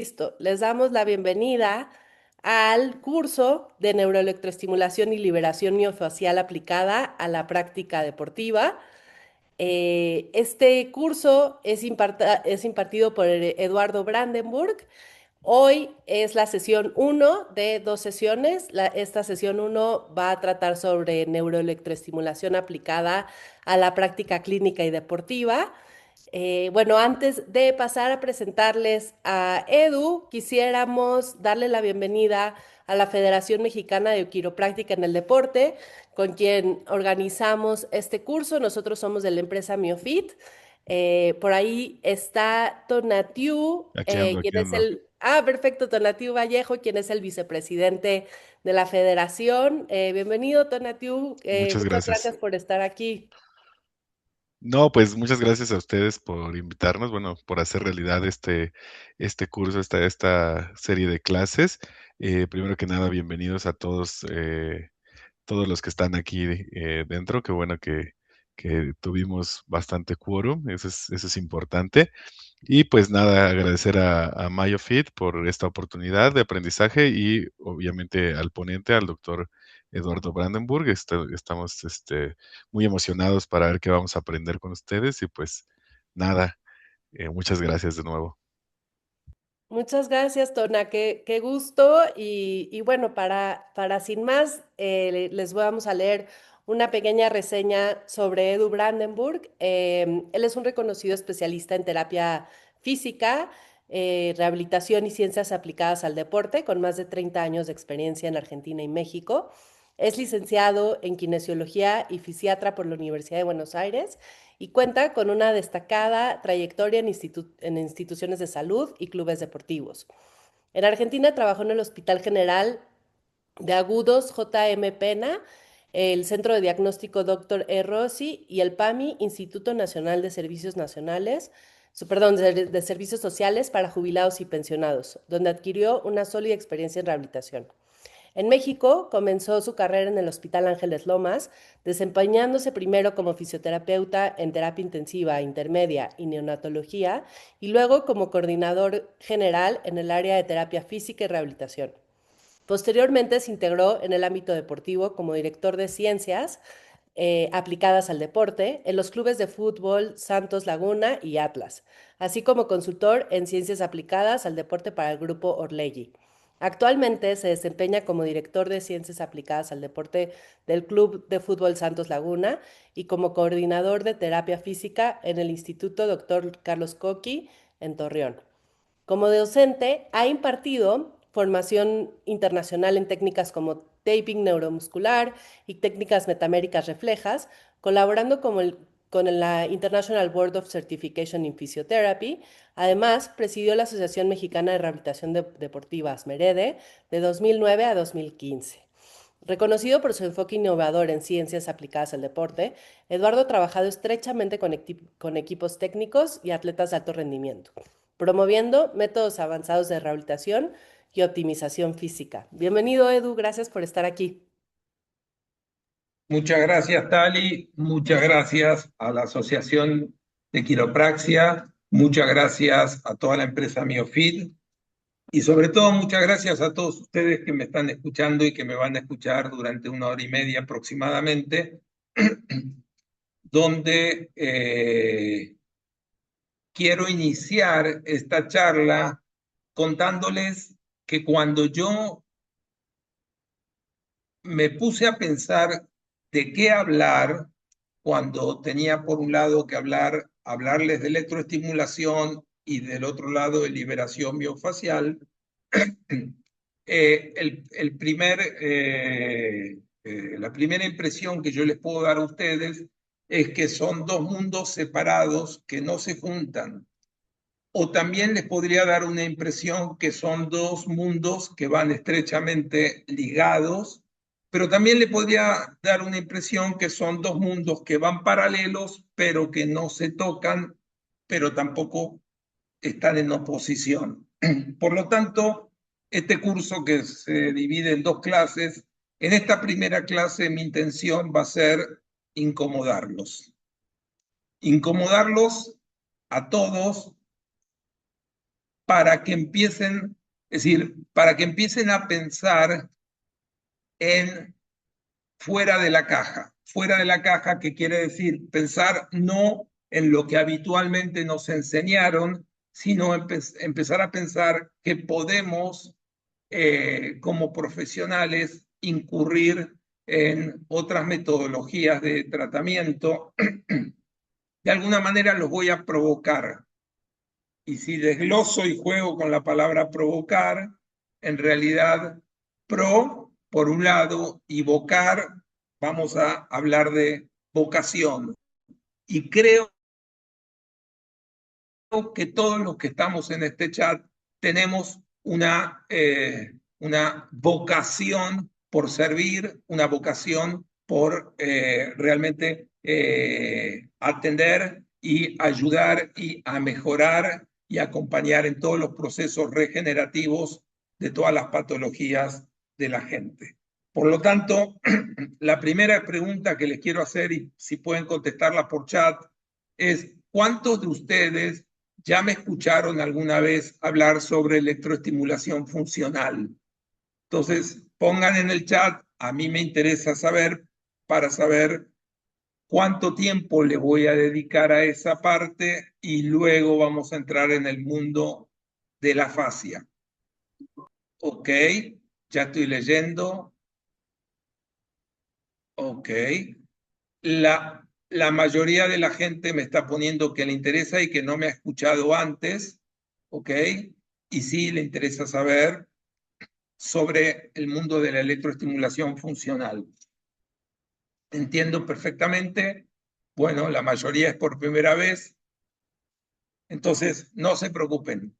Listo, les damos la bienvenida al curso de neuroelectroestimulación y liberación miofacial aplicada a la práctica deportiva. Este curso es impartido por Eduardo Brandenburg. Hoy es la sesión uno de dos sesiones. Esta sesión uno va a tratar sobre neuroelectroestimulación aplicada a la práctica clínica y deportiva. Bueno, antes de pasar a presentarles a Edu, quisiéramos darle la bienvenida a la Federación Mexicana de Quiropráctica en el Deporte, con quien organizamos este curso. Nosotros somos de la empresa MioFit. Por ahí está Tonatiu, Aquí ando, quien aquí es ando. perfecto, Tonatiu Vallejo, quien es el vicepresidente de la federación. Bienvenido, Tonatiu. Muchas Muchas gracias. gracias por estar aquí. No, pues muchas gracias a ustedes por invitarnos, bueno, por hacer realidad este curso, esta serie de clases. Primero que nada, bienvenidos a todos los que están aquí dentro. Qué bueno que tuvimos bastante quórum, eso es importante. Y pues nada, agradecer a MyoFit por esta oportunidad de aprendizaje y obviamente al ponente, al doctor Eduardo Brandenburg. Estamos muy emocionados para ver qué vamos a aprender con ustedes y pues nada, muchas gracias de nuevo. Muchas gracias, Tona, qué gusto. Y bueno, para sin más, les vamos a leer una pequeña reseña sobre Edu Brandenburg. Él es un reconocido especialista en terapia física, rehabilitación y ciencias aplicadas al deporte, con más de 30 años de experiencia en Argentina y México. Es licenciado en kinesiología y fisiatra por la Universidad de Buenos Aires y cuenta con una destacada trayectoria en instituciones de salud y clubes deportivos. En Argentina trabajó en el Hospital General de Agudos J.M. Pena, el Centro de Diagnóstico Dr. E. Rossi y el PAMI, Instituto Nacional de Servicios Nacionales, perdón, de Servicios Sociales para Jubilados y Pensionados, donde adquirió una sólida experiencia en rehabilitación. En México comenzó su carrera en el Hospital Ángeles Lomas, desempeñándose primero como fisioterapeuta en terapia intensiva, intermedia y neonatología, y luego como coordinador general en el área de terapia física y rehabilitación. Posteriormente se integró en el ámbito deportivo como director de ciencias aplicadas al deporte en los clubes de fútbol Santos Laguna y Atlas, así como consultor en ciencias aplicadas al deporte para el grupo Orlegui. Actualmente se desempeña como director de ciencias aplicadas al deporte del Club de Fútbol Santos Laguna y como coordinador de terapia física en el Instituto Dr. Carlos Coqui en Torreón. Como docente, ha impartido formación internacional en técnicas como taping neuromuscular y técnicas metaméricas reflejas, colaborando con la International Board of Certification in Physiotherapy. Además, presidió la Asociación Mexicana de Rehabilitación Deportiva, ASMEREDE, de 2009 a 2015. Reconocido por su enfoque innovador en ciencias aplicadas al deporte, Eduardo ha trabajado estrechamente con equipos técnicos y atletas de alto rendimiento, promoviendo métodos avanzados de rehabilitación y optimización física. Bienvenido, Edu, gracias por estar aquí. Muchas gracias, Tali. Muchas gracias a la Asociación de Quiropraxia. Muchas gracias a toda la empresa MioFit. Y sobre todo, muchas gracias a todos ustedes que me están escuchando y que me van a escuchar durante 1 hora y media aproximadamente, donde quiero iniciar esta charla contándoles que cuando yo me puse a pensar de qué hablar cuando tenía por un lado que hablarles de electroestimulación y del otro lado de liberación miofacial. La primera impresión que yo les puedo dar a ustedes es que son dos mundos separados que no se juntan. O también les podría dar una impresión que son dos mundos que van estrechamente ligados, pero también le podría dar una impresión que son dos mundos que van paralelos, pero que no se tocan, pero tampoco están en oposición. Por lo tanto, este curso que se divide en dos clases, en esta primera clase mi intención va a ser incomodarlos. Incomodarlos a todos para que empiecen, es decir, para que empiecen a pensar en fuera de la caja. Fuera de la caja, ¿qué quiere decir? Pensar no en lo que habitualmente nos enseñaron, sino empezar a pensar que podemos, como profesionales, incurrir en otras metodologías de tratamiento. De alguna manera los voy a provocar. Y si desgloso y juego con la palabra provocar, en realidad, por un lado, y vocar, vamos a hablar de vocación. Y creo que todos los que estamos en este chat tenemos una vocación por servir, una vocación por realmente atender y ayudar y a mejorar y acompañar en todos los procesos regenerativos de todas las patologías de la gente. Por lo tanto, la primera pregunta que les quiero hacer, y si pueden contestarla por chat, es ¿cuántos de ustedes ya me escucharon alguna vez hablar sobre electroestimulación funcional? Entonces, pongan en el chat, a mí me interesa saber, para saber cuánto tiempo le voy a dedicar a esa parte y luego vamos a entrar en el mundo de la fascia. Ok, ya estoy leyendo. Ok. La mayoría de la gente me está poniendo que le interesa y que no me ha escuchado antes, ¿ok? Y sí le interesa saber sobre el mundo de la electroestimulación funcional. Entiendo perfectamente. Bueno, la mayoría es por primera vez. Entonces, no se preocupen.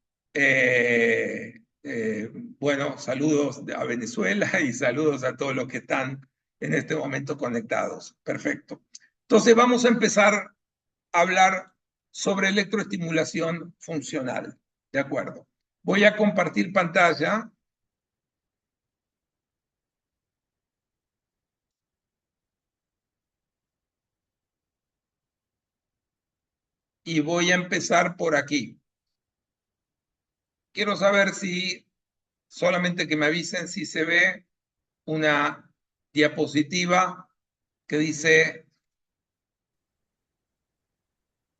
Bueno, saludos a Venezuela y saludos a todos los que están en este momento conectados. Perfecto. Entonces, vamos a empezar a hablar sobre electroestimulación funcional. ¿De acuerdo? Voy a compartir pantalla. Y voy a empezar por aquí. Quiero saber si, solamente que me avisen si se ve una diapositiva que dice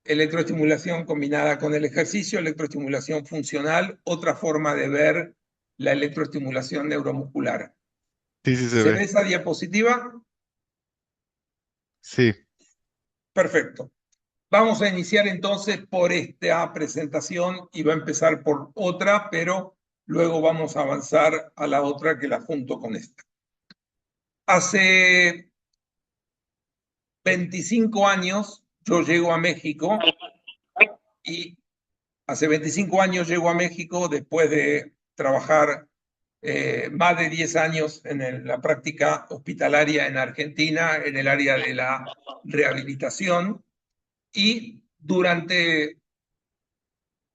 electroestimulación combinada con el ejercicio, electroestimulación funcional, otra forma de ver la electroestimulación neuromuscular. Sí, sí se ¿Se ve ve. esa diapositiva? Sí. Perfecto. Vamos a iniciar entonces por esta presentación y va a empezar por otra, pero luego vamos a avanzar a la otra que la junto con esta. Hace 25 años yo llego a México y hace 25 años llego a México después de trabajar más de 10 años en la práctica hospitalaria en Argentina, en el área de la rehabilitación, y durante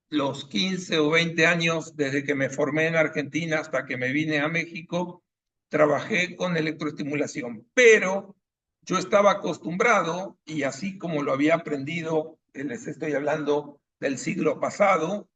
los 15 o 20 años desde que me formé en Argentina hasta que me vine a México, trabajé con electroestimulación, pero yo estaba acostumbrado, y así como lo había aprendido, les estoy hablando del siglo pasado,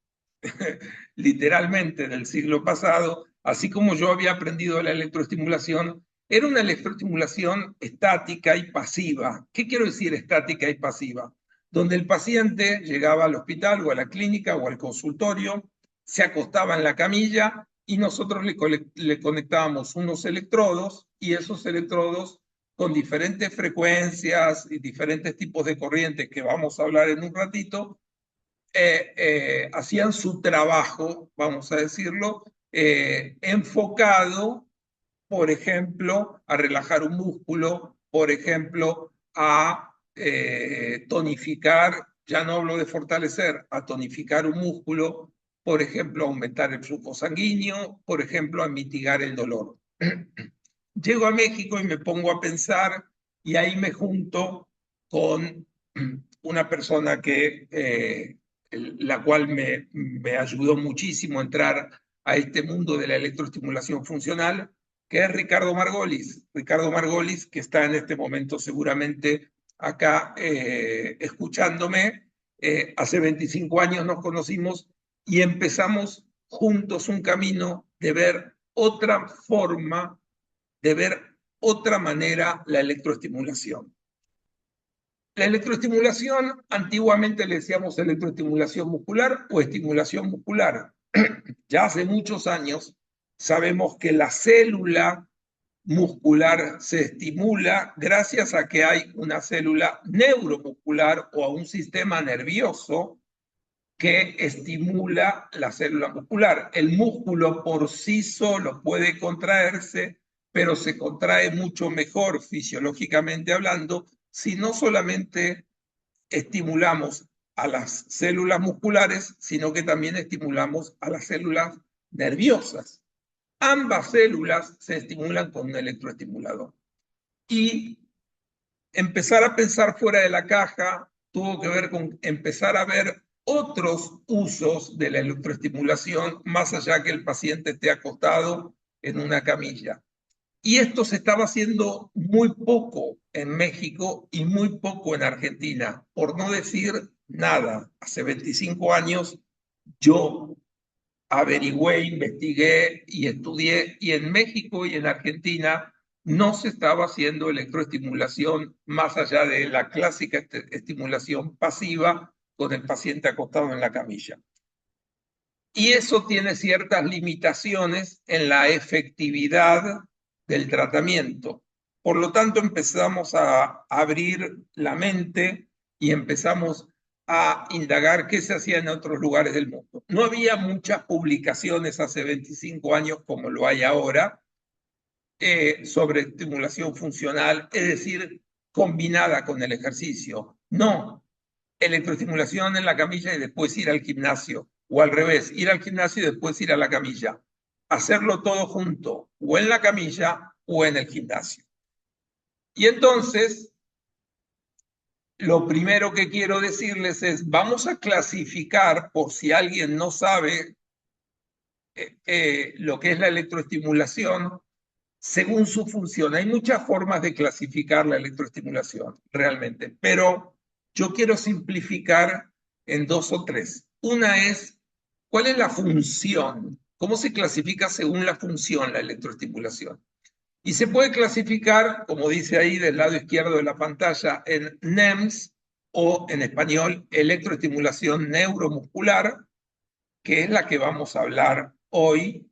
literalmente del siglo pasado, así como yo había aprendido la electroestimulación, era una electroestimulación estática y pasiva. ¿Qué quiero decir estática y pasiva? Donde el paciente llegaba al hospital o a la clínica o al consultorio, se acostaba en la camilla y nosotros le conectábamos unos electrodos, y esos electrodos con diferentes frecuencias y diferentes tipos de corrientes que vamos a hablar en un ratito, hacían su trabajo, vamos a decirlo, enfocado, por ejemplo, a relajar un músculo, por ejemplo, a tonificar, ya no hablo de fortalecer, a tonificar un músculo, por ejemplo, a aumentar el flujo sanguíneo, por ejemplo, a mitigar el dolor. Llego a México y me pongo a pensar, y ahí me junto con una persona la cual me ayudó muchísimo a entrar a este mundo de la electroestimulación funcional, que es Ricardo Margolis. Ricardo Margolis, que está en este momento seguramente acá escuchándome. Hace 25 años nos conocimos y empezamos juntos un camino de ver otra forma, de ver otra manera la electroestimulación. La electroestimulación, antiguamente le decíamos electroestimulación muscular o estimulación muscular. Ya hace muchos años sabemos que la célula muscular se estimula gracias a que hay una célula neuromuscular o a un sistema nervioso que estimula la célula muscular. El músculo por sí solo puede contraerse, pero se contrae mucho mejor fisiológicamente hablando si no solamente estimulamos a las células musculares, sino que también estimulamos a las células nerviosas. Ambas células se estimulan con un electroestimulador. Y empezar a pensar fuera de la caja tuvo que ver con empezar a ver otros usos de la electroestimulación más allá que el paciente esté acostado en una camilla. Y esto se estaba haciendo muy poco en México y muy poco en Argentina, por no decir nada. Hace 25 años yo averigüé, investigué y estudié, y en México y en Argentina no se estaba haciendo electroestimulación más allá de la clásica estimulación pasiva con el paciente acostado en la camilla. Y eso tiene ciertas limitaciones en la efectividad del tratamiento. Por lo tanto, empezamos a abrir la mente y empezamos a indagar qué se hacía en otros lugares del mundo. No había muchas publicaciones hace 25 años como lo hay ahora sobre estimulación funcional, es decir, combinada con el ejercicio. No, electroestimulación en la camilla y después ir al gimnasio, o al revés, ir al gimnasio y después ir a la camilla. Hacerlo todo junto, o en la camilla o en el gimnasio. Y entonces, lo primero que quiero decirles es, vamos a clasificar, por si alguien no sabe lo que es la electroestimulación, según su función. Hay muchas formas de clasificar la electroestimulación, realmente, pero yo quiero simplificar en dos o tres. Una es, ¿cuál es la función? ¿Cómo se clasifica según la función la electroestimulación? Y se puede clasificar, como dice ahí del lado izquierdo de la pantalla, en NEMS o en español, electroestimulación neuromuscular, que es la que vamos a hablar hoy.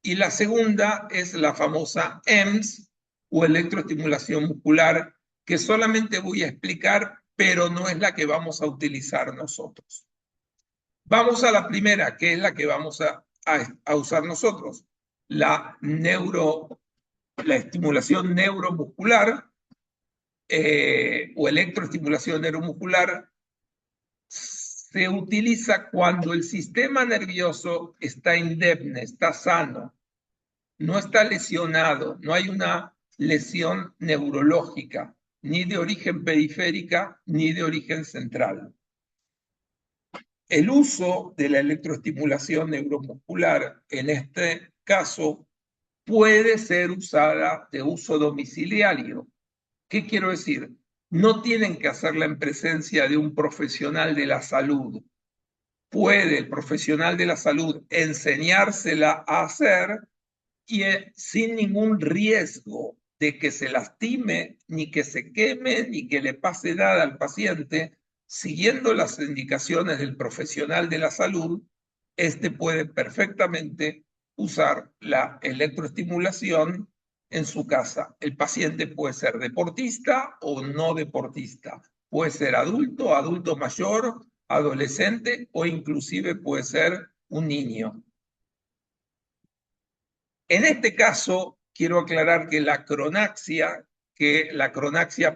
Y la segunda es la famosa EMS o electroestimulación muscular, que solamente voy a explicar, pero no es la que vamos a utilizar nosotros. Vamos a la primera, que es la que vamos a usar nosotros, la estimulación neuromuscular o electroestimulación neuromuscular. Se utiliza cuando el sistema nervioso está indemne, está sano, no está lesionado, no hay una lesión neurológica, ni de origen periférica, ni de origen central. El uso de la electroestimulación neuromuscular, en este caso, puede ser usada de uso domiciliario. ¿Qué quiero decir? No tienen que hacerla en presencia de un profesional de la salud. Puede el profesional de la salud enseñársela a hacer y sin ningún riesgo de que se lastime, ni que se queme, ni que le pase nada al paciente, siguiendo las indicaciones del profesional de la salud, este puede perfectamente usar la electroestimulación en su casa. El paciente puede ser deportista o no deportista, puede ser adulto, adulto mayor, adolescente o inclusive puede ser un niño. En este caso, quiero aclarar que la cronaxia,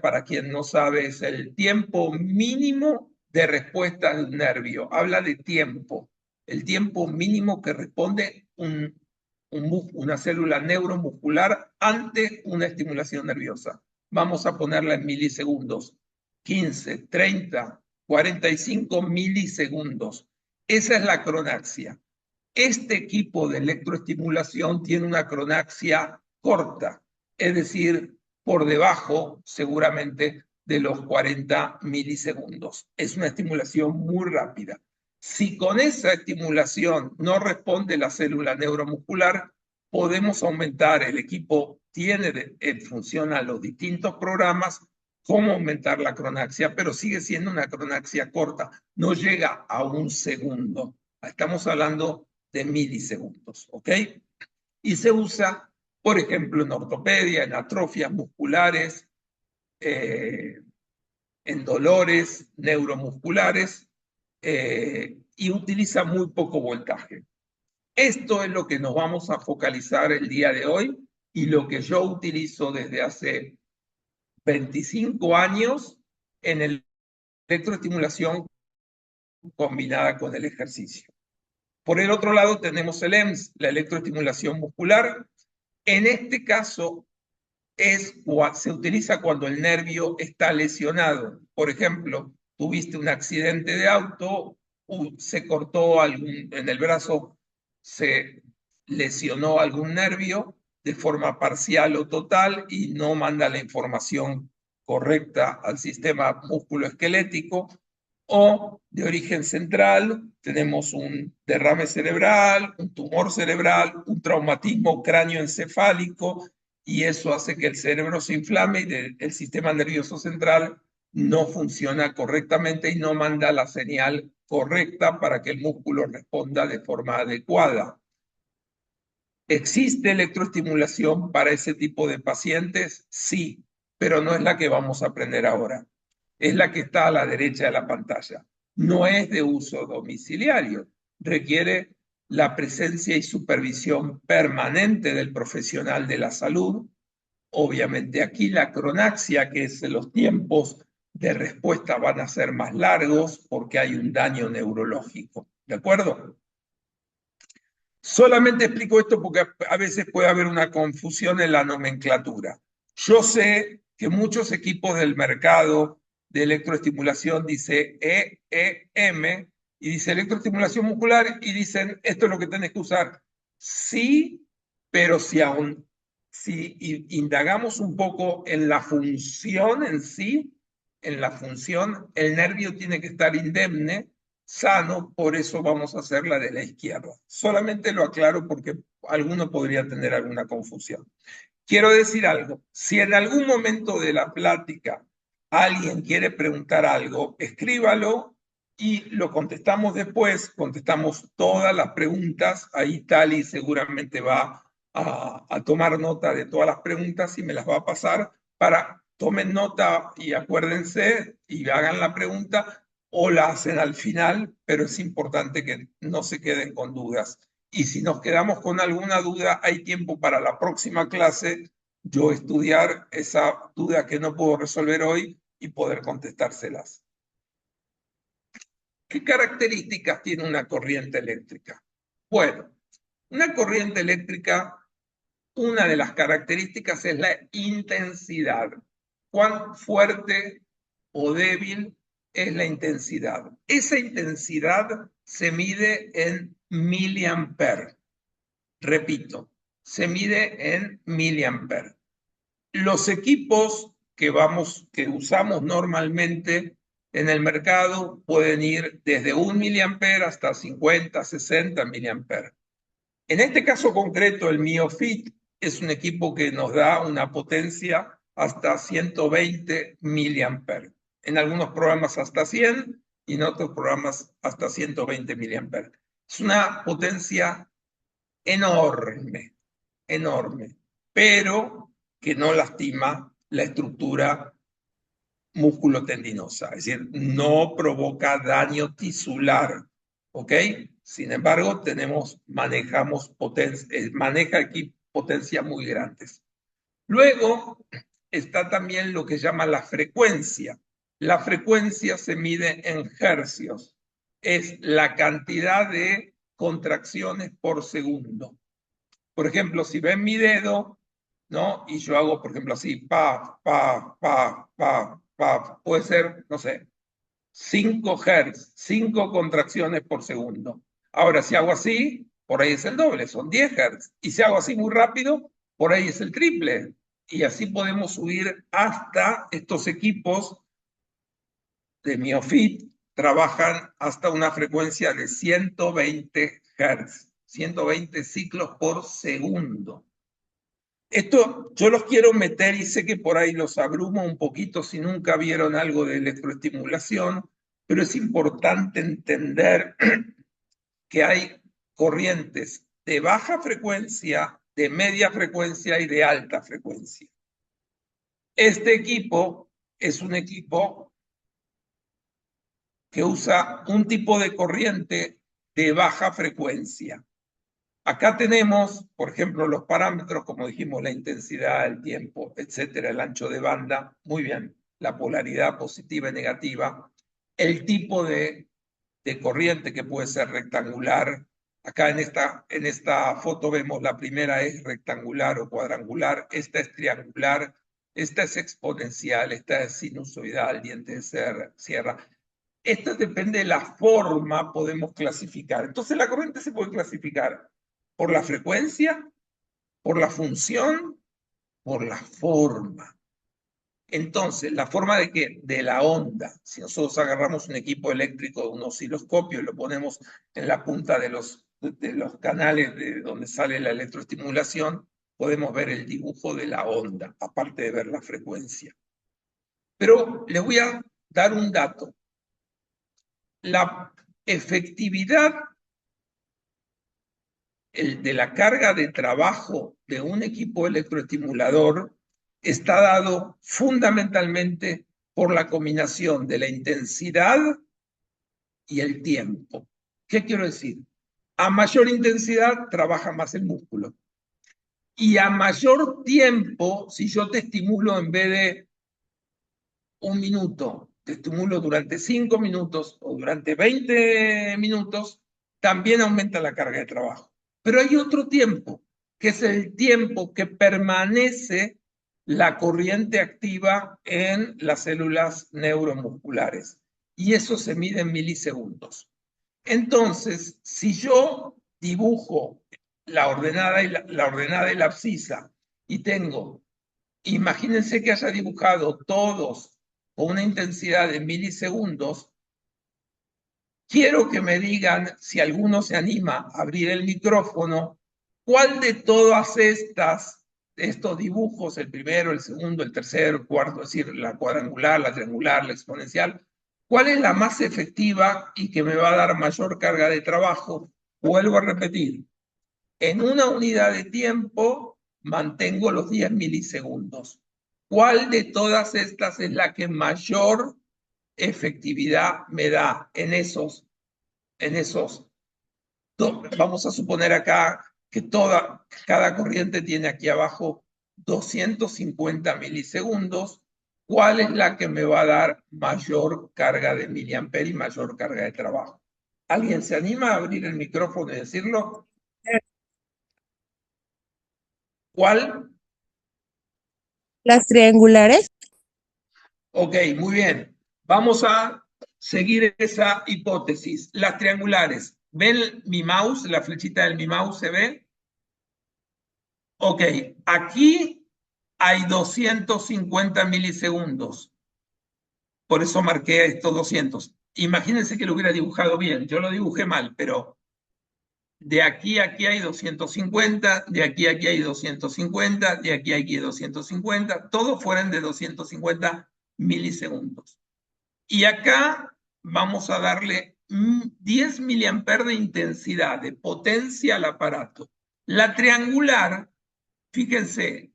para quien no sabe, es el tiempo mínimo de respuesta del nervio. Habla de tiempo, el tiempo mínimo que responde una célula neuromuscular ante una estimulación nerviosa. Vamos a ponerla en milisegundos. 15, 30, 45 milisegundos. Esa es la cronaxia. Este equipo de electroestimulación tiene una cronaxia corta, es decir, por debajo seguramente de los 40 milisegundos. Es una estimulación muy rápida. Si con esa estimulación no responde la célula neuromuscular, podemos aumentar, el equipo tiene en función a los distintos programas, cómo aumentar la cronaxia, pero sigue siendo una cronaxia corta, no llega a un segundo. Estamos hablando de milisegundos, ¿ok? Y se usa, por ejemplo, en ortopedia, en atrofias musculares, en dolores neuromusculares, y utiliza muy poco voltaje. Esto es lo que nos vamos a focalizar el día de hoy y lo que yo utilizo desde hace 25 años en el electroestimulación combinada con el ejercicio. Por el otro lado tenemos el EMS, la electroestimulación muscular. En este caso se utiliza cuando el nervio está lesionado. Por ejemplo, tuviste un accidente de auto, se cortó en el brazo, se lesionó algún nervio de forma parcial o total y no manda la información correcta al sistema musculoesquelético, o de origen central, tenemos un derrame cerebral, un tumor cerebral, un traumatismo cráneoencefálico, y eso hace que el cerebro se inflame y el sistema nervioso central no funciona correctamente y no manda la señal correcta para que el músculo responda de forma adecuada. ¿Existe electroestimulación para ese tipo de pacientes? Sí, pero no es la que vamos a aprender ahora. Es la que está a la derecha de la pantalla. No es de uso domiciliario. Requiere la presencia y supervisión permanente del profesional de la salud. Obviamente aquí la cronaxia, que es los tiempos de respuesta van a ser más largos porque hay un daño neurológico. ¿De acuerdo? Solamente explico esto porque a veces puede haber una confusión en la nomenclatura. Yo sé que muchos equipos del mercado de electroestimulación dice EEM y dice electroestimulación muscular y dicen esto es lo que tenés que usar. Sí, pero si indagamos un poco en la función en sí, en la función, el nervio tiene que estar indemne, sano, por eso vamos a hacer la de la izquierda. Solamente lo aclaro porque alguno podría tener alguna confusión. Quiero decir algo, si en algún momento de la plática alguien quiere preguntar algo, escríbalo y lo contestamos después, contestamos todas las preguntas, ahí Tali seguramente va a tomar nota de todas las preguntas y me las va a pasar para tomen nota y acuérdense y hagan la pregunta o la hacen al final, pero es importante que no se queden con dudas. Y si nos quedamos con alguna duda, hay tiempo para la próxima clase, yo estudiar esa duda que no puedo resolver hoy y poder contestárselas. ¿Qué características tiene una corriente eléctrica? Bueno, una corriente eléctrica, una de las características es la intensidad. ¿Cuán fuerte o débil es la intensidad? Esa intensidad se mide en miliamperes. Repito, se mide en miliamperes. Los equipos que usamos normalmente en el mercado pueden ir desde 1 miliampere hasta 50, 60 miliamperes. En este caso concreto, el MioFit es un equipo que nos da una potencia hasta 120 miliamperes. En algunos programas hasta 100 y en otros programas hasta 120 miliamperes. Es una potencia enorme, enorme, pero que no lastima la estructura músculo-tendinosa, es decir, no provoca daño tisular, ¿ok? Sin embargo, maneja aquí potencias muy grandes. Luego está también lo que llama la frecuencia. La frecuencia se mide en hercios, es la cantidad de contracciones por segundo. Por ejemplo, si ven mi dedo, ¿no? Y yo hago, por ejemplo, así, pa, pa, pa, pa, pa, puede ser, no sé, 5 Hz, 5 contracciones por segundo. Ahora, si hago así, por ahí es el doble, son 10 Hz. Y si hago así muy rápido, por ahí es el triple. Y así podemos subir hasta estos equipos de MioFit, trabajan hasta una frecuencia de 120 Hz, 120 ciclos por segundo. Esto yo los quiero meter y sé que por ahí los abrumo un poquito si nunca vieron algo de electroestimulación, pero es importante entender que hay corrientes de baja frecuencia, de media frecuencia y de alta frecuencia. Este equipo es un equipo que usa un tipo de corriente de baja frecuencia. Acá tenemos, por ejemplo, los parámetros, como dijimos, la intensidad, el tiempo, etcétera, el ancho de banda, muy bien, la polaridad positiva y negativa, el tipo de corriente que puede ser rectangular. Acá en esta foto vemos la primera es rectangular o cuadrangular, esta es triangular, esta es exponencial, esta es sinusoidal, diente de sierra. Esto depende de la forma, podemos clasificar. Entonces la corriente se puede clasificar por la frecuencia, por la función, por la forma. Entonces, ¿la forma de qué? De la onda. Si nosotros agarramos un equipo eléctrico, un osciloscopio, y lo ponemos en la punta de los canales de donde sale la electroestimulación, podemos ver el dibujo de la onda, aparte de ver la frecuencia. Pero les voy a dar un dato. La efectividad de la carga de trabajo de un equipo electroestimulador está dado fundamentalmente por la combinación de la intensidad y el tiempo. ¿Qué quiero decir? A mayor intensidad trabaja más el músculo. Y a mayor tiempo, si yo te estimulo en vez de 1 minuto, te estimulo durante 5 minutos o durante 20 minutos, también aumenta la carga de trabajo. Pero hay otro tiempo, que es el tiempo que permanece la corriente activa en las células neuromusculares. Y eso se mide en milisegundos. Entonces, si yo dibujo la ordenada y la abscisa y tengo, imagínense que haya dibujado todos con una intensidad de milisegundos, quiero que me digan, si alguno se anima a abrir el micrófono, cuál de todas estos dibujos, el primero, el segundo, el tercero, el cuarto, es decir, la cuadrangular, la triangular, la exponencial, cuál es la más efectiva y que me va a dar mayor carga de trabajo. Vuelvo a repetir, en una unidad de tiempo mantengo los 10 milisegundos. ¿Cuál de todas estas es la que mayor efectividad me da en esos? Vamos a suponer acá que cada corriente tiene aquí abajo 250 milisegundos. ¿Cuál es la que me va a dar mayor carga de miliamperes y mayor carga de trabajo? ¿Alguien se anima a abrir el micrófono y decirlo? ¿Cuál? Las triangulares. Ok, muy bien. Vamos a seguir esa hipótesis. Las triangulares. ¿Ven mi mouse? La flechita de mi mouse se ve. Ok, aquí hay 250 milisegundos. Por eso marqué estos 200. Imagínense que lo hubiera dibujado bien. Yo lo dibujé mal, pero de aquí a aquí hay 250, de aquí a aquí hay 250, de aquí a aquí hay 250. Todos fueron de 250 milisegundos. Y acá vamos a darle 10 miliamperes de intensidad, de potencia al aparato. La triangular, fíjense,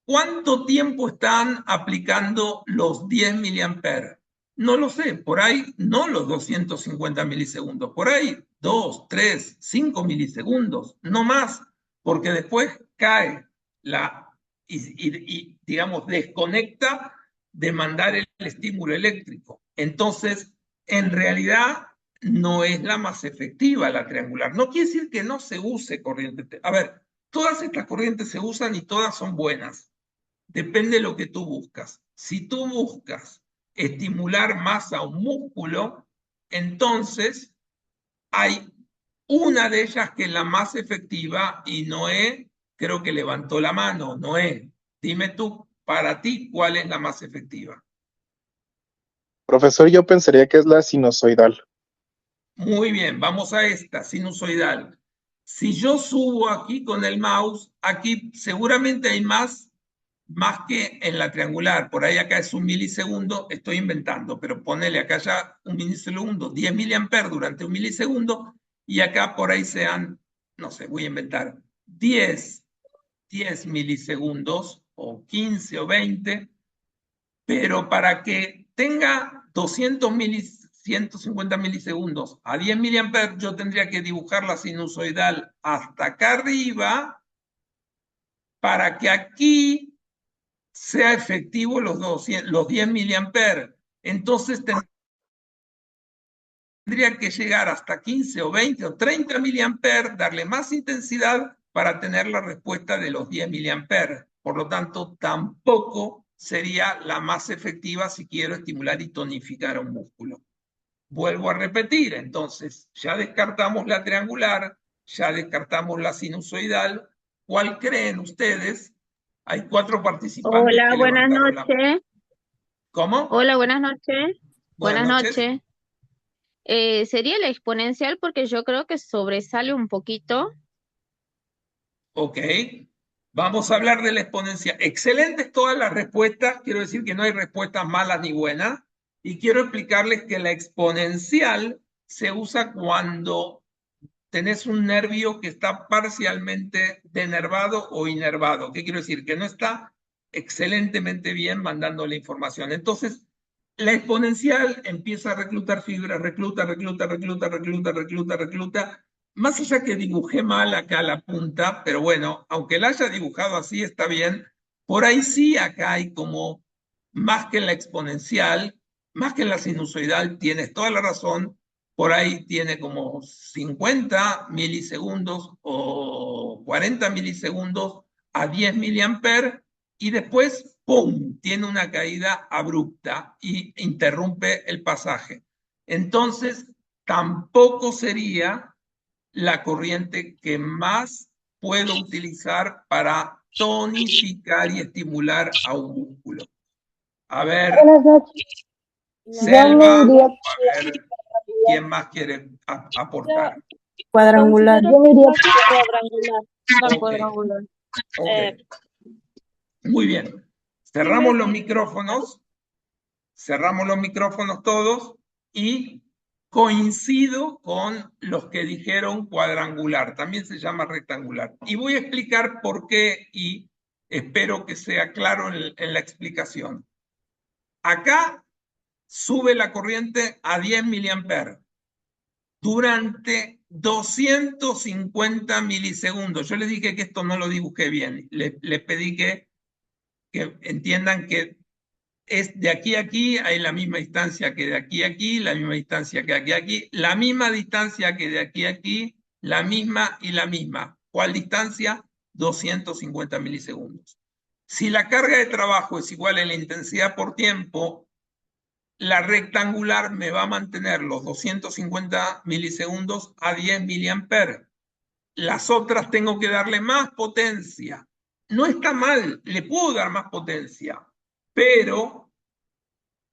¿cuánto tiempo están aplicando los 10 miliamperes? No lo sé, por ahí no los 250 milisegundos, por ahí 2, 3, 5 milisegundos, no más, porque después cae y digamos, desconecta de mandar el estímulo eléctrico. Entonces, en realidad, no es la más efectiva la triangular. No quiere decir que no se use corriente. A ver, todas estas corrientes se usan y todas son buenas. Depende de lo que tú buscas. Si tú buscas estimular más a un músculo, entonces hay una de ellas que es la más efectiva y Noé creo que levantó la mano. Noé, dime tú, para ti, ¿cuál es la más efectiva? Profesor, yo pensaría que es la sinusoidal. Muy bien, vamos a esta, sinusoidal. Si yo subo aquí con el mouse, aquí seguramente hay más que en la triangular. Por ahí acá es 1 milisegundo, estoy inventando, pero ponele acá ya 1 milisegundo, 10 miliamperes durante 1 milisegundo, y acá por ahí sean, no sé, voy a inventar, 10 milisegundos, o 15 o 20, pero para que tenga 150 milisegundos a 10 miliamperes, yo tendría que dibujar la sinusoidal hasta acá arriba para que aquí sea efectivo los 10 miliamperes. Entonces tendría que llegar hasta 15 o 20 o 30 miliamperes, darle más intensidad para tener la respuesta de los 10 miliamperes. Por lo tanto, tampoco sería la más efectiva si quiero estimular y tonificar a un músculo. Vuelvo a repetir, entonces, ya descartamos la triangular, ya descartamos la sinusoidal. ¿Cuál creen ustedes? Hay 4 participantes Hola, que buenas levantaron la mano. noches. ¿Cómo? Hola, buenas noches. Buenas Buenas noches. noches. Sería la exponencial porque yo creo que sobresale un poquito. Ok. Vamos a hablar de la exponencial. Excelentes todas las respuestas. Quiero decir que no hay respuestas malas ni buenas. Y quiero explicarles que la exponencial se usa cuando tenés un nervio que está parcialmente denervado o inervado. ¿Qué quiero decir? Que no está excelentemente bien mandando la información. Entonces, la exponencial empieza a reclutar fibras, recluta. Más allá que dibujé mal acá la punta, pero bueno, aunque la haya dibujado así, está bien. Por ahí sí, acá hay como, más que en la exponencial, más que en la sinusoidal, tienes toda la razón, por ahí tiene como 50 milisegundos o 40 milisegundos a 10 miliamperes y después, ¡pum!, tiene una caída abrupta y interrumpe el pasaje. Entonces, tampoco sería la corriente que más puedo utilizar para tonificar y estimular a un músculo. A ver, Buenas noches. Selva, a ver, ¿quién más quiere aportar? Cuadrangular. Considero Yo me iría cuadrangular. La Ok, cuadrangular. ok. Muy bien. Cerramos los micrófonos todos y coincido con los que dijeron cuadrangular, también se llama rectangular. Y voy a explicar por qué y espero que sea claro en la explicación. Acá sube la corriente a 10 miliamperes durante 250 milisegundos. Yo les dije que esto no lo dibujé bien. Les pedí que entiendan que es de aquí a aquí, hay la misma distancia que de aquí a aquí, la misma distancia que de aquí a aquí, la misma distancia que de aquí a aquí, la misma y la misma. ¿Cuál distancia? 250 milisegundos. Si la carga de trabajo es igual a la intensidad por tiempo, la rectangular me va a mantener los 250 milisegundos a 10 miliamperes. Las otras tengo que darle más potencia. No está mal, le puedo dar más potencia, pero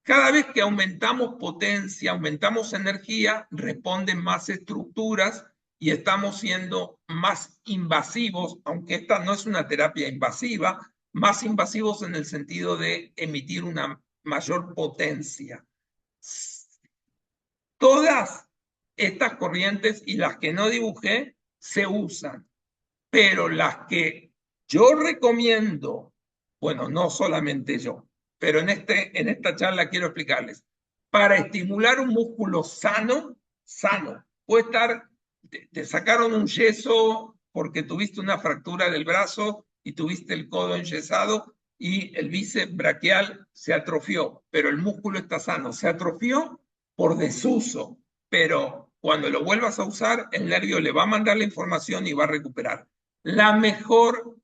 cada vez que aumentamos potencia, aumentamos energía, responden más estructuras y estamos siendo más invasivos, aunque esta no es una terapia invasiva, más invasivos en el sentido de emitir una mayor potencia. Todas estas corrientes y las que no dibujé se usan, pero las que yo recomiendo, bueno, no solamente yo, pero en esta charla quiero explicarles, para estimular un músculo sano, puede estar, te sacaron un yeso porque tuviste una fractura del brazo y tuviste el codo enyesado y el bíceps braquial se atrofió, pero el músculo está sano, se atrofió por desuso, pero cuando lo vuelvas a usar, el nervio le va a mandar la información y va a recuperar. La mejor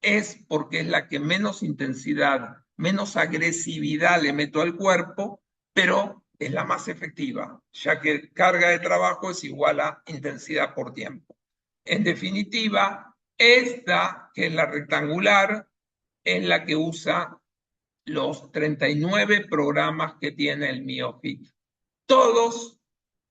es porque es la que menos intensidad, menos agresividad le meto al cuerpo, pero es la más efectiva, ya que carga de trabajo es igual a intensidad por tiempo. En definitiva, esta, que es la rectangular, es la que usa los 39 programas que tiene el MioFit. Todos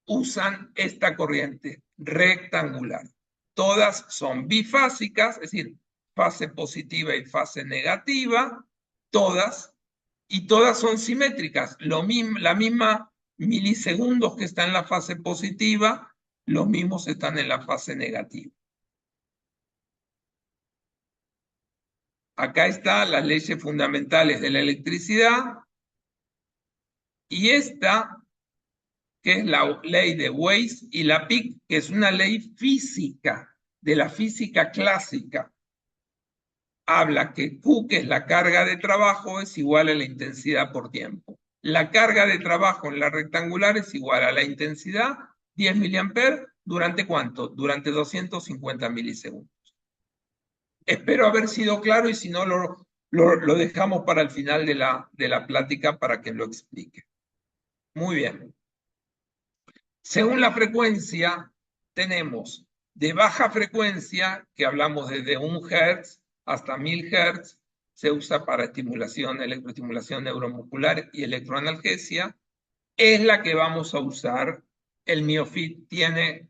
usan esta corriente rectangular. Todas son bifásicas, es decir, fase positiva y fase negativa, todas, y todas son simétricas. La misma milisegundos que está en la fase positiva, los mismos están en la fase negativa. Acá están las leyes fundamentales de la electricidad, y esta, que es la ley de Weiss, y la PIC, que es una ley física, de la física clásica, habla que Q, que es la carga de trabajo, es igual a la intensidad por tiempo. La carga de trabajo en la rectangular es igual a la intensidad, 10 mA, ¿durante cuánto? Durante 250 milisegundos. Espero haber sido claro, y si no, lo dejamos para el final de la plática para que lo explique. Muy bien. Según la frecuencia, tenemos de baja frecuencia, que hablamos desde 1 Hz hasta 1000 Hz, se usa para estimulación, electroestimulación neuromuscular y electroanalgesia, es la que vamos a usar. El MioFit tiene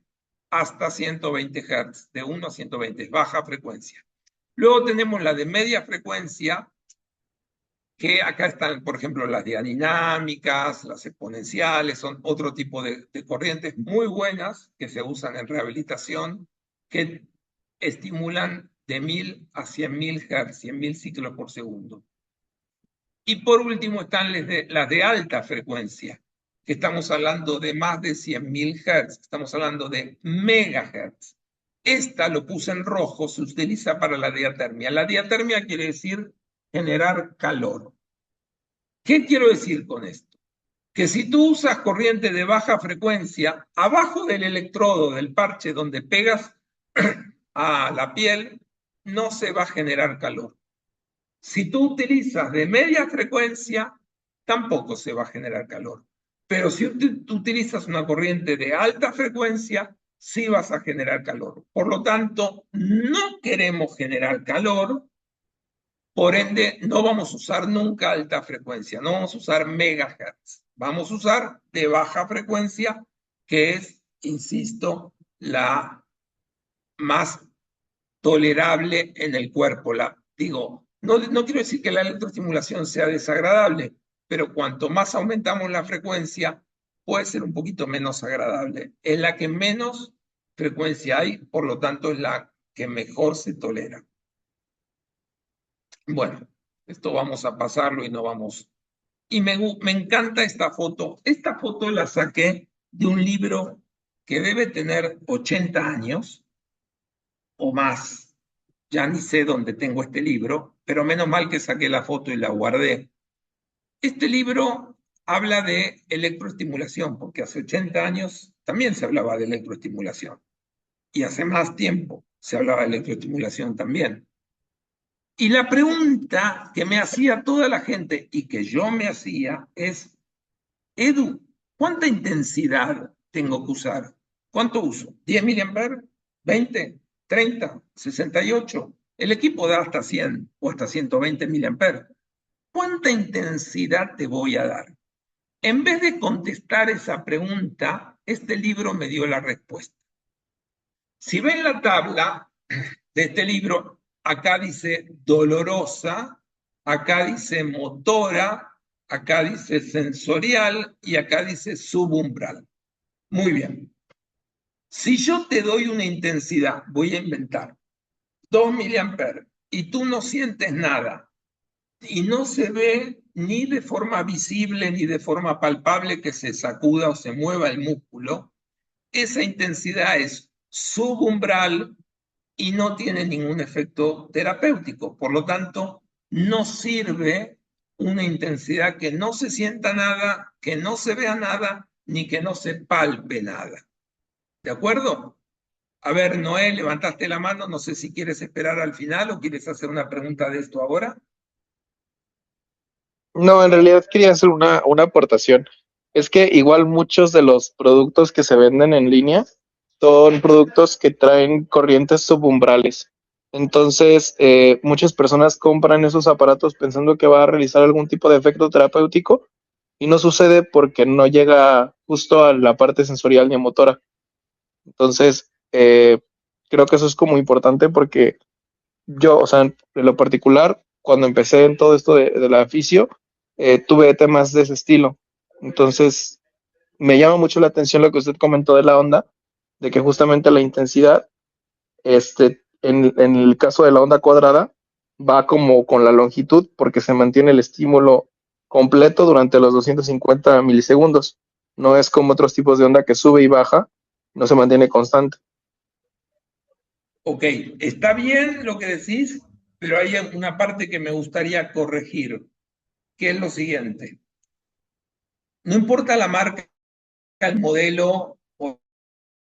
hasta 120 Hz, de 1 a 120, baja frecuencia. Luego tenemos la de media frecuencia, que acá están, por ejemplo, las diadinámicas, las exponenciales, son otro tipo de corrientes muy buenas que se usan en rehabilitación, que estimulan de 1000 a 100.000 Hz, 100.000 ciclos por segundo. Y por último están las de alta frecuencia, que estamos hablando de más de 100.000 Hz, estamos hablando de megahertz. Esta, lo puse en rojo, se utiliza para la diatermia. La diatermia quiere decir generar calor. ¿Qué quiero decir con esto? Que si tú usas corriente de baja frecuencia, abajo del electrodo, del parche donde pegas a la piel, no se va a generar calor. Si tú utilizas de media frecuencia, tampoco se va a generar calor. Pero si tú utilizas una corriente de alta frecuencia, sí vas a generar calor. Por lo tanto, no queremos generar calor, por ende, no vamos a usar nunca alta frecuencia, no vamos a usar megahertz. Vamos a usar de baja frecuencia, que es, insisto, la más tolerable en el cuerpo. No quiero decir que la electroestimulación sea desagradable, pero cuanto más aumentamos la frecuencia, puede ser un poquito menos agradable. Es la que menos frecuencia hay, por lo tanto es la que mejor se tolera. Bueno, esto vamos a pasarlo y no vamos. Y me encanta esta foto. Esta foto la saqué de un libro que debe tener 80 años o más. Ya ni sé dónde tengo este libro, pero menos mal que saqué la foto y la guardé. Este libro habla de electroestimulación, porque hace 80 años también se hablaba de electroestimulación. Y hace más tiempo se hablaba de electroestimulación también. Y la pregunta que me hacía toda la gente y que yo me hacía es, Edu, ¿cuánta intensidad tengo que usar? ¿Cuánto uso? ¿10 mA? ¿20? ¿30? ¿68? El equipo da hasta 100 o hasta 120 mA. ¿Cuánta intensidad te voy a dar? En vez de contestar esa pregunta, este libro me dio la respuesta. Si ven la tabla de este libro, acá dice dolorosa, acá dice motora, acá dice sensorial y acá dice subumbral. Muy bien. Si yo te doy una intensidad, voy a inventar, 2 mA, y tú no sientes nada, y no se ve ni de forma visible ni de forma palpable que se sacuda o se mueva el músculo, esa intensidad es subumbral y no tiene ningún efecto terapéutico. Por lo tanto, no sirve una intensidad que no se sienta nada, que no se vea nada, ni que no se palpe nada. ¿De acuerdo? A ver, Noé, levantaste la mano, no sé si quieres esperar al final o quieres hacer una pregunta de esto ahora. No, en realidad quería hacer una aportación. Es que igual muchos de los productos que se venden en línea son productos que traen corrientes subumbrales. Entonces, muchas personas compran esos aparatos pensando que va a realizar algún tipo de efecto terapéutico y no sucede porque no llega justo a la parte sensorial ni motora. Entonces, creo que eso es como importante porque yo, o sea, en lo particular, cuando empecé en todo esto de la fisio, tuve temas de ese estilo. Entonces, me llama mucho la atención lo que usted comentó de la onda, de que justamente la intensidad, en el caso de la onda cuadrada, va como con la longitud porque se mantiene el estímulo completo durante los 250 milisegundos. No es como otros tipos de onda que sube y baja, no se mantiene constante. Ok, está bien lo que decís, pero hay una parte que me gustaría corregir, que es lo siguiente. No importa la marca, el modelo o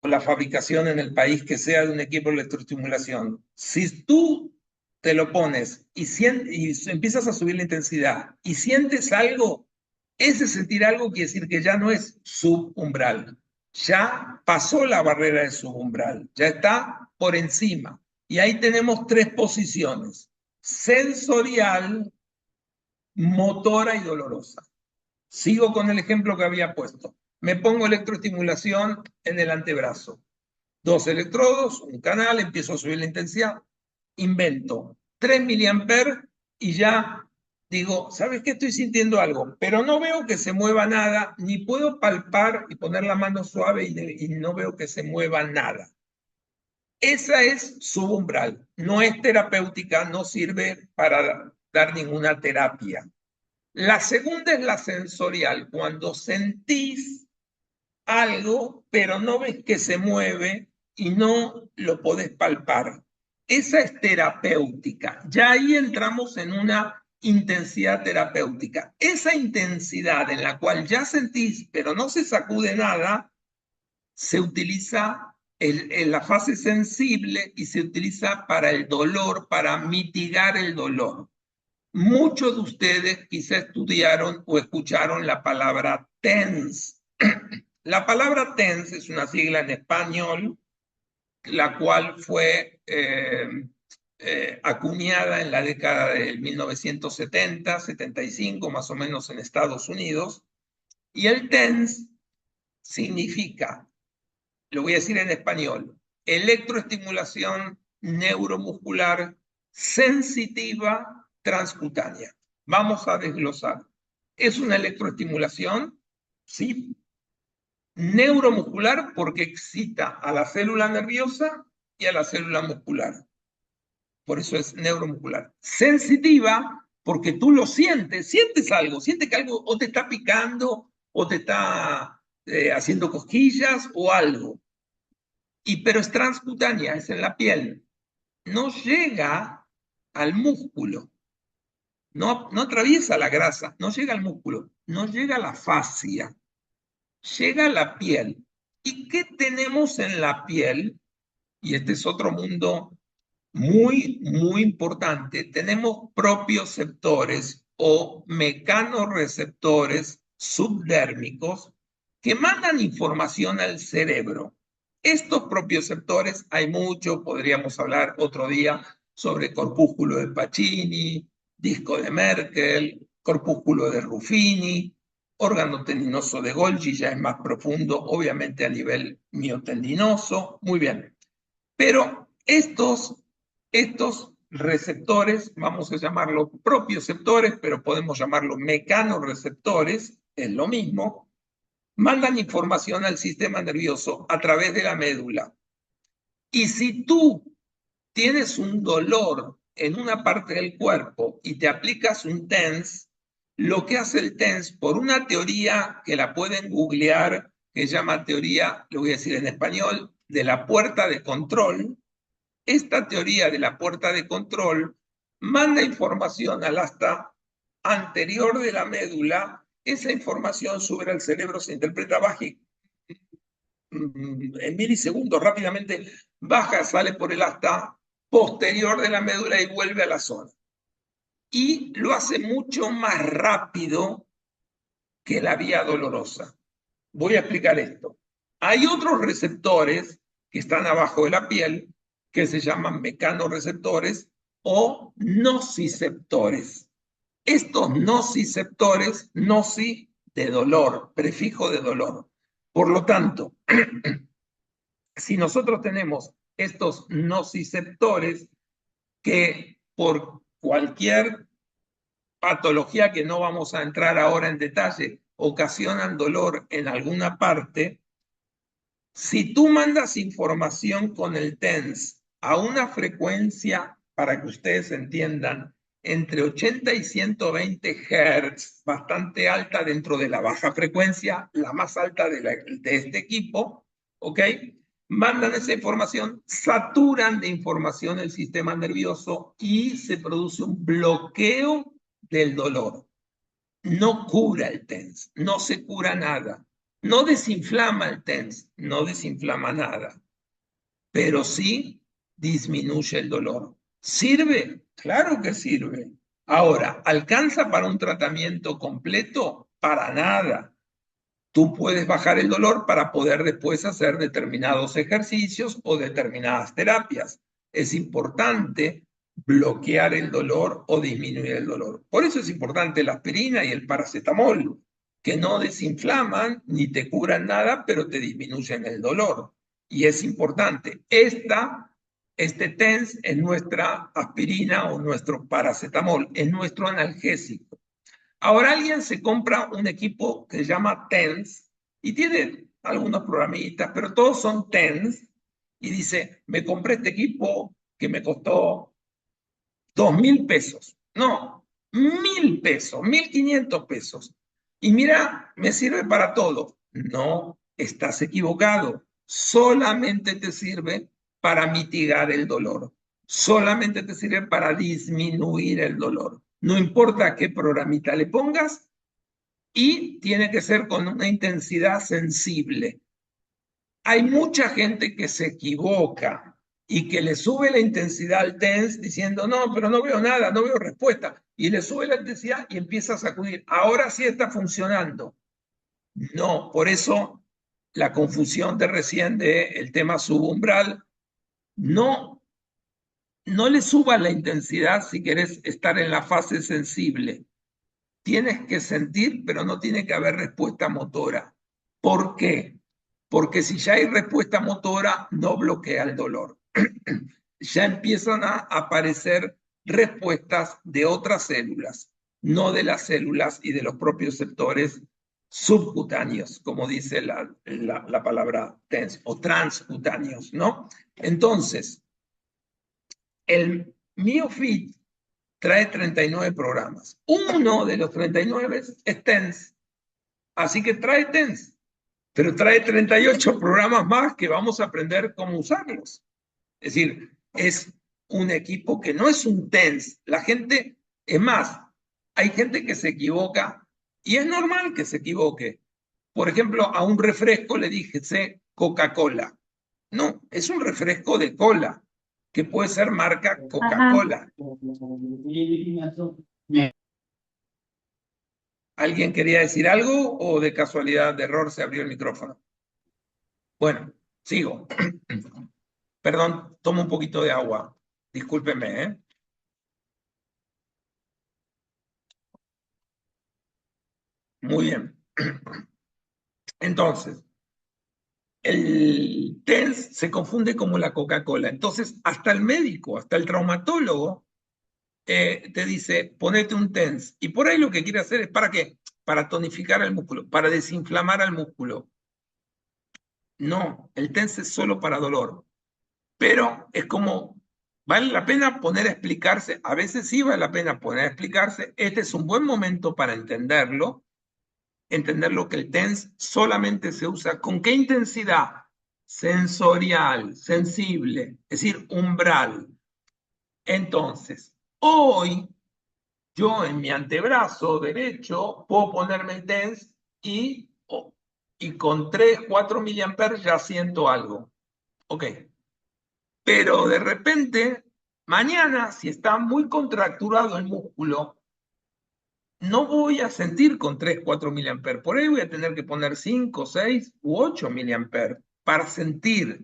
la fabricación en el país que sea de un equipo de electroestimulación. Si tú te lo pones y empiezas a subir la intensidad y sientes algo, ese sentir algo quiere decir que ya no es subumbral, ya pasó la barrera de subumbral, ya está por encima. Y ahí tenemos tres posiciones: sensorial, motora y dolorosa. Sigo con el ejemplo que había puesto. Me pongo electroestimulación en el antebrazo. 2 electrodos, un canal, empiezo a subir la intensidad, invento 3 miliamperes y ya digo, ¿sabes qué? Estoy sintiendo algo, pero no veo que se mueva nada, ni puedo palpar y poner la mano suave y no veo que se mueva nada. Esa es subumbral, no es terapéutica, no sirve para dar ninguna terapia. La segunda es la sensorial, cuando sentís algo, pero no ves que se mueve y no lo podés palpar. Esa es terapéutica. Ya ahí entramos en una intensidad terapéutica. Esa intensidad en la cual ya sentís, pero no se sacude nada, se utiliza en la fase sensible y se utiliza para el dolor, para mitigar el dolor. Muchos de ustedes quizá estudiaron o escucharon la palabra TENS. La palabra TENS es una sigla en español, la cual fue acuñada en la década del 1970, 75, más o menos en Estados Unidos. Y el TENS significa, lo voy a decir en español, electroestimulación neuromuscular sensitiva transcutánea. Vamos a desglosar. ¿Es una electroestimulación? Sí. Neuromuscular porque excita a la célula nerviosa y a la célula muscular. Por eso es neuromuscular. Sensitiva porque tú lo sientes algo, sientes que algo o te está picando o te está haciendo cosquillas o algo. Pero es transcutánea, es en la piel. No llega al músculo. No atraviesa la grasa, no llega al músculo, no llega a la fascia, llega a la piel. ¿Y qué tenemos en la piel? Y este es otro mundo muy, muy importante. Tenemos propioceptores o mecanorreceptores subdérmicos que mandan información al cerebro. Estos propioceptores, hay mucho, podríamos hablar otro día sobre corpúsculo de Pacini, disco de Merkel, corpúsculo de Ruffini, órgano tendinoso de Golgi, ya es más profundo, obviamente a nivel miotendinoso. Muy bien. Pero estos receptores, vamos a llamarlos propioceptores, pero podemos llamarlos mecanorreceptores, es lo mismo, mandan información al sistema nervioso a través de la médula. Y si tú tienes un dolor en una parte del cuerpo y te aplicas un TENS, lo que hace el TENS, por una teoría que la pueden googlear, que se llama teoría, lo voy a decir en español, de la puerta de control. Esta teoría de la puerta de control manda información al asta anterior de la médula. Esa información sube al cerebro, se interpreta baja en milisegundos, rápidamente baja, sale por el asta posterior de la médula y vuelve a la zona. Y lo hace mucho más rápido que la vía dolorosa. Voy a explicar esto. Hay otros receptores que están abajo de la piel que se llaman mecanoreceptores o nociceptores. Estos nociceptores, noci de dolor, prefijo de dolor. Por lo tanto, si nosotros tenemos estos nociceptores que por cualquier patología que no vamos a entrar ahora en detalle, ocasionan dolor en alguna parte, si tú mandas información con el TENS a una frecuencia, para que ustedes entiendan, entre 80 y 120 Hz, bastante alta dentro de la baja frecuencia, la más alta de este equipo, ¿ok? Mandan esa información, saturan de información el sistema nervioso y se produce un bloqueo del dolor. No cura el TENS, no se cura nada. No desinflama el TENS, no desinflama nada, pero sí disminuye el dolor. ¿Sirve? Claro que sirve. Ahora, ¿alcanza para un tratamiento completo? Para nada. Tú puedes bajar el dolor para poder después hacer determinados ejercicios o determinadas terapias. Es importante bloquear el dolor o disminuir el dolor. Por eso es importante la aspirina y el paracetamol, que no desinflaman ni te curan nada, pero te disminuyen el dolor. Y es importante. Este TENS es nuestra aspirina o nuestro paracetamol, es nuestro analgésico. Ahora alguien se compra un equipo que se llama TENS y tiene algunos programitas, pero todos son TENS y dice, me compré este equipo que me costó 2.000 pesos. No, 1.000 pesos, 1.500 pesos. Y mira, me sirve para todo. No, estás equivocado. Solamente te sirve para mitigar el dolor. Solamente te sirve para disminuir el dolor. No importa qué programita le pongas y tiene que ser con una intensidad sensible. Hay mucha gente que se equivoca y que le sube la intensidad al TENS diciendo, no, pero no veo nada, no veo respuesta. Y le sube la intensidad y empieza a sacudir. Ahora sí está funcionando. No, por eso la confusión de recién del tema subumbral, no le subas la intensidad si querés estar en la fase sensible. Tienes que sentir, pero no tiene que haber respuesta motora. ¿Por qué? Porque si ya hay respuesta motora, no bloquea el dolor. Ya empiezan a aparecer respuestas de otras células, no de las células y de los propios sectores subcutáneos, como dice la palabra TENS, o transcutáneos, ¿no? Entonces, el MioFit trae 39 programas. Uno de los 39 es TENS. Así que trae TENS, pero trae 38 programas más que vamos a aprender cómo usarlos. Es decir, es un equipo que no es un TENS. La gente, es más, hay gente que se equivoca y es normal que se equivoque. Por ejemplo, a un refresco le dije, sé Coca-Cola. No, es un refresco de cola, que puede ser marca Coca-Cola. ¿Alguien quería decir algo o de casualidad, de error, se abrió el micrófono? Bueno, sigo. Perdón, tomo un poquito de agua. Discúlpenme, ¿eh? Muy bien. Entonces, el TENS se confunde como la Coca-Cola. Entonces, hasta el médico, hasta el traumatólogo, te dice, ponete un TENS. Y por ahí lo que quiere hacer es, ¿para qué? Para tonificar el músculo, para desinflamar al músculo. No, el TENS es solo para dolor. Pero es como, vale la pena poner a explicarse, a veces sí vale la pena poner a explicarse, este es un buen momento para entenderlo, entender lo que el TENS solamente se usa, ¿con qué intensidad? Sensorial, sensible, es decir, umbral. Entonces, hoy yo en mi antebrazo derecho puedo ponerme el TENS y con 3, 4 miliamperes ya siento algo. Ok. Pero de repente, mañana, si está muy contracturado el músculo, no voy a sentir con 3, 4 miliamperes. Por ahí voy a tener que poner 5, 6 u 8 miliamperes para sentir.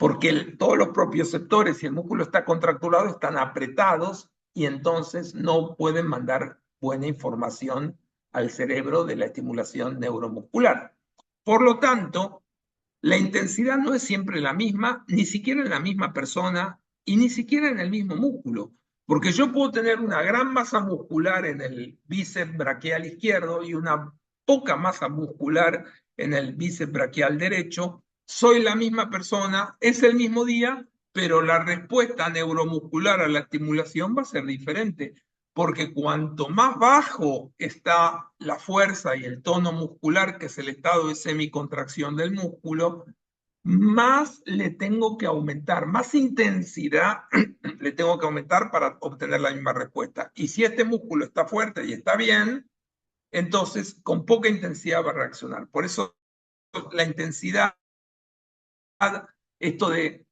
porque todos los propioceptores, si el músculo está contracturado, están apretados y entonces no pueden mandar buena información al cerebro de la estimulación neuromuscular. Por lo tanto, la intensidad no es siempre la misma, ni siquiera en la misma persona y ni siquiera en el mismo músculo. Porque yo puedo tener una gran masa muscular en el bíceps braquial izquierdo y una poca masa muscular en el bíceps braquial derecho. Soy la misma persona, es el mismo día, pero la respuesta neuromuscular a la estimulación va a ser diferente. Porque cuanto más bajo está la fuerza y el tono muscular, que es el estado de semicontracción del músculo, más le tengo que aumentar, más intensidad le tengo que aumentar para obtener la misma respuesta. Y si este músculo está fuerte y está bien, entonces con poca intensidad va a reaccionar. Por eso la intensidad, esto de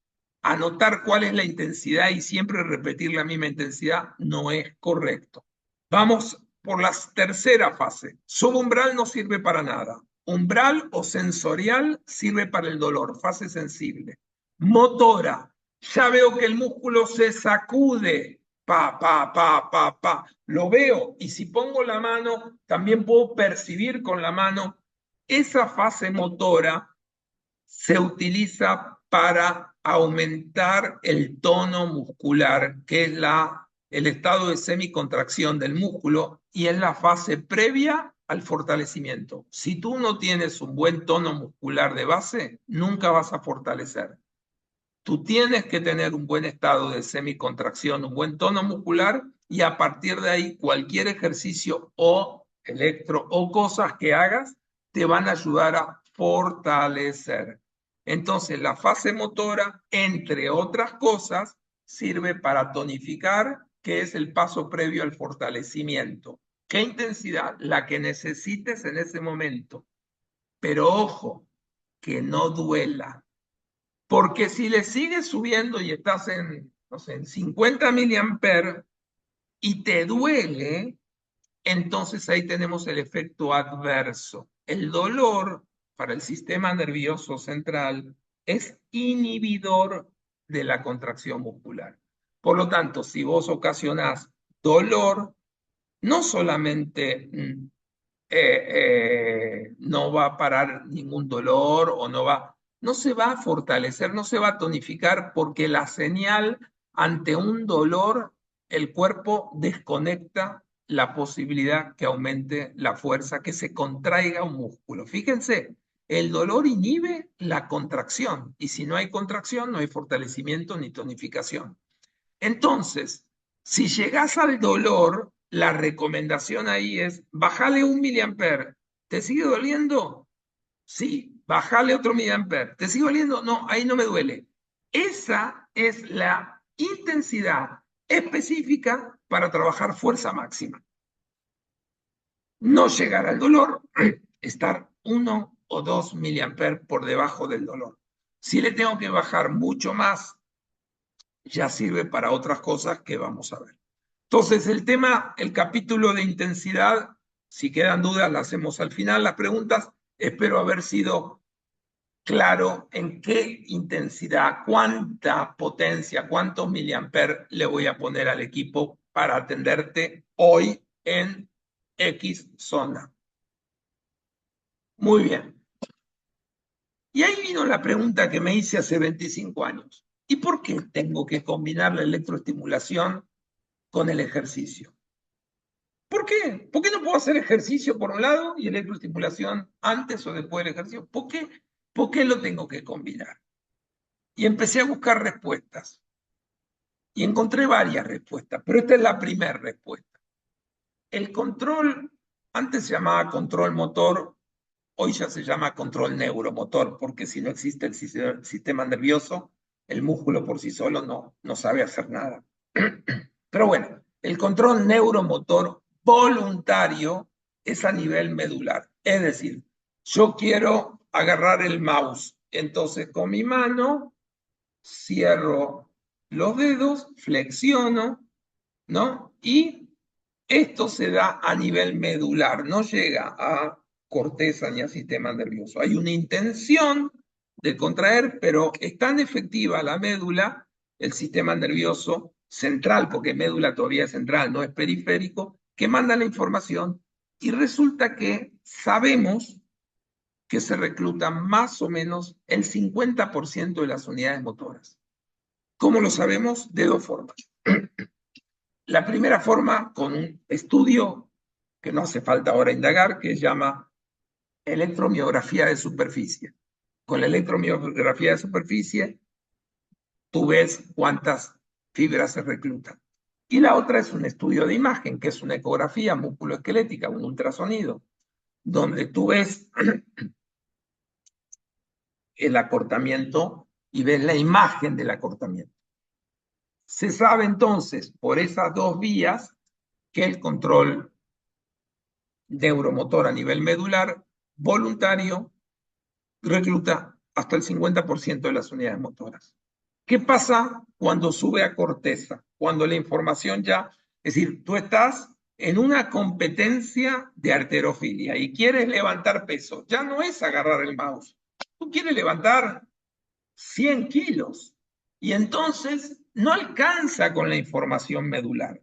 anotar cuál es la intensidad y siempre repetir la misma intensidad, no es correcto. Vamos por la tercera fase. Subumbral no sirve para nada. Umbral o sensorial sirve para el dolor, fase sensible. Motora, ya veo que el músculo se sacude, pa, pa, pa, pa, pa. Lo veo y si pongo la mano, también puedo percibir con la mano. Esa fase motora se utiliza para aumentar el tono muscular, que es el estado de semicontracción del músculo y es la fase previa al fortalecimiento. Si tú no tienes un buen tono muscular de base, nunca vas a fortalecer. Tú tienes que tener un buen estado de semicontracción, un buen tono muscular y a partir de ahí cualquier ejercicio o electro o cosas que hagas te van a ayudar a fortalecer. Entonces la fase motora, entre otras cosas, sirve para tonificar, que es el paso previo al fortalecimiento. ¿Qué intensidad? La que necesites en ese momento. Pero ojo, que no duela. Porque si le sigues subiendo y estás en, no sé, en 50 miliamperes y te duele, entonces ahí tenemos el efecto adverso. El dolor para el sistema nervioso central es inhibidor de la contracción muscular. Por lo tanto, si vos ocasionás dolor, no solamente no va a parar ningún dolor o no se va a fortalecer, no se va a tonificar porque la señal ante un dolor, el cuerpo desconecta la posibilidad que aumente la fuerza, que se contraiga un músculo. Fíjense, el dolor inhibe la contracción y si no hay contracción no hay fortalecimiento ni tonificación. Entonces, si llegas al dolor, la recomendación ahí es bájale 1 miliamper. ¿Te sigue doliendo? Sí, bájale otro miliamper. ¿Te sigue doliendo? No, ahí no me duele. Esa es la intensidad específica para trabajar fuerza máxima. No llegar al dolor, estar 1 o 2 miliamper por debajo del dolor. Si le tengo que bajar mucho más, ya sirve para otras cosas que vamos a ver. Entonces, el capítulo de intensidad, si quedan dudas, las hacemos al final. Las preguntas, espero haber sido claro en qué intensidad, cuánta potencia, cuántos miliamperes le voy a poner al equipo para atenderte hoy en X zona. Muy bien. Y ahí vino la pregunta que me hice hace 25 años. ¿Y por qué tengo que combinar la electroestimulación con el ejercicio? ¿Por qué? ¿Por qué no puedo hacer ejercicio por un lado y electroestimulación antes o después del ejercicio? ¿Por qué? ¿Por qué lo tengo que combinar? Y empecé a buscar respuestas. Y encontré varias respuestas, pero esta es la primera respuesta. El control, antes se llamaba control motor, hoy ya se llama control neuromotor, porque si no existe el sistema nervioso, el músculo por sí solo no sabe hacer nada. Pero bueno, el control neuromotor voluntario es a nivel medular. Es decir, yo quiero agarrar el mouse, entonces con mi mano cierro los dedos, flexiono, ¿no? Y esto se da a nivel medular, no llega a corteza ni a sistema nervioso. Hay una intención de contraer, pero es tan efectiva la médula, el sistema nervioso central, porque médula todavía es central, no es periférico, que manda la información y resulta que sabemos que se reclutan más o menos el 50% de las unidades motoras. ¿Cómo lo sabemos? De dos formas. La primera forma, con un estudio que no hace falta ahora indagar, que se llama electromiografía de superficie. Con la electromiografía de superficie, tú ves cuántas fibras se reclutan. Y la otra es un estudio de imagen, que es una ecografía musculoesquelética, un ultrasonido, donde tú ves el acortamiento y ves la imagen del acortamiento. Se sabe entonces por esas dos vías que el control neuromotor a nivel medular voluntario recluta hasta el 50% de las unidades motoras. ¿Qué pasa cuando sube a corteza? Cuando la información ya, es decir, tú estás en una competencia de halterofilia y quieres levantar peso, ya no es agarrar el mouse, tú quieres levantar 100 kilos y entonces no alcanza con la información medular.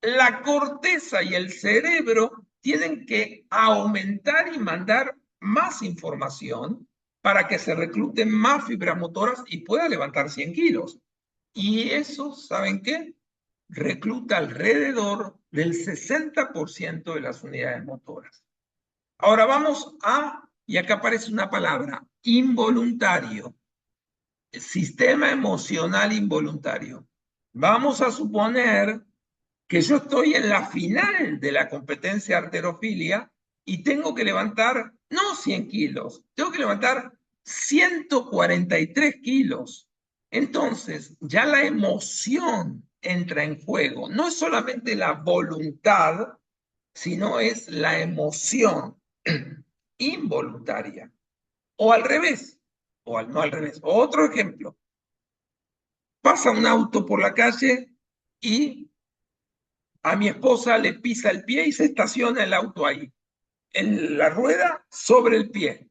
La corteza y el cerebro tienen que aumentar y mandar más información para que se recluten más fibras motoras y pueda levantar 100 kilos. Y eso, ¿saben qué? Recluta alrededor del 60% de las unidades motoras. Ahora vamos a, y acá aparece una palabra, involuntario. Sistema emocional involuntario. Vamos a suponer que yo estoy en la final de la competencia de halterofilia y tengo que levantar, no 100 kilos, tengo que levantar 143 kilos. Entonces, ya la emoción entra en juego. No es solamente la voluntad, sino es la emoción involuntaria. O al revés, no al revés. Otro ejemplo. Pasa un auto por la calle y a mi esposa le pisa el pie y se estaciona el auto ahí, en la rueda sobre el pie.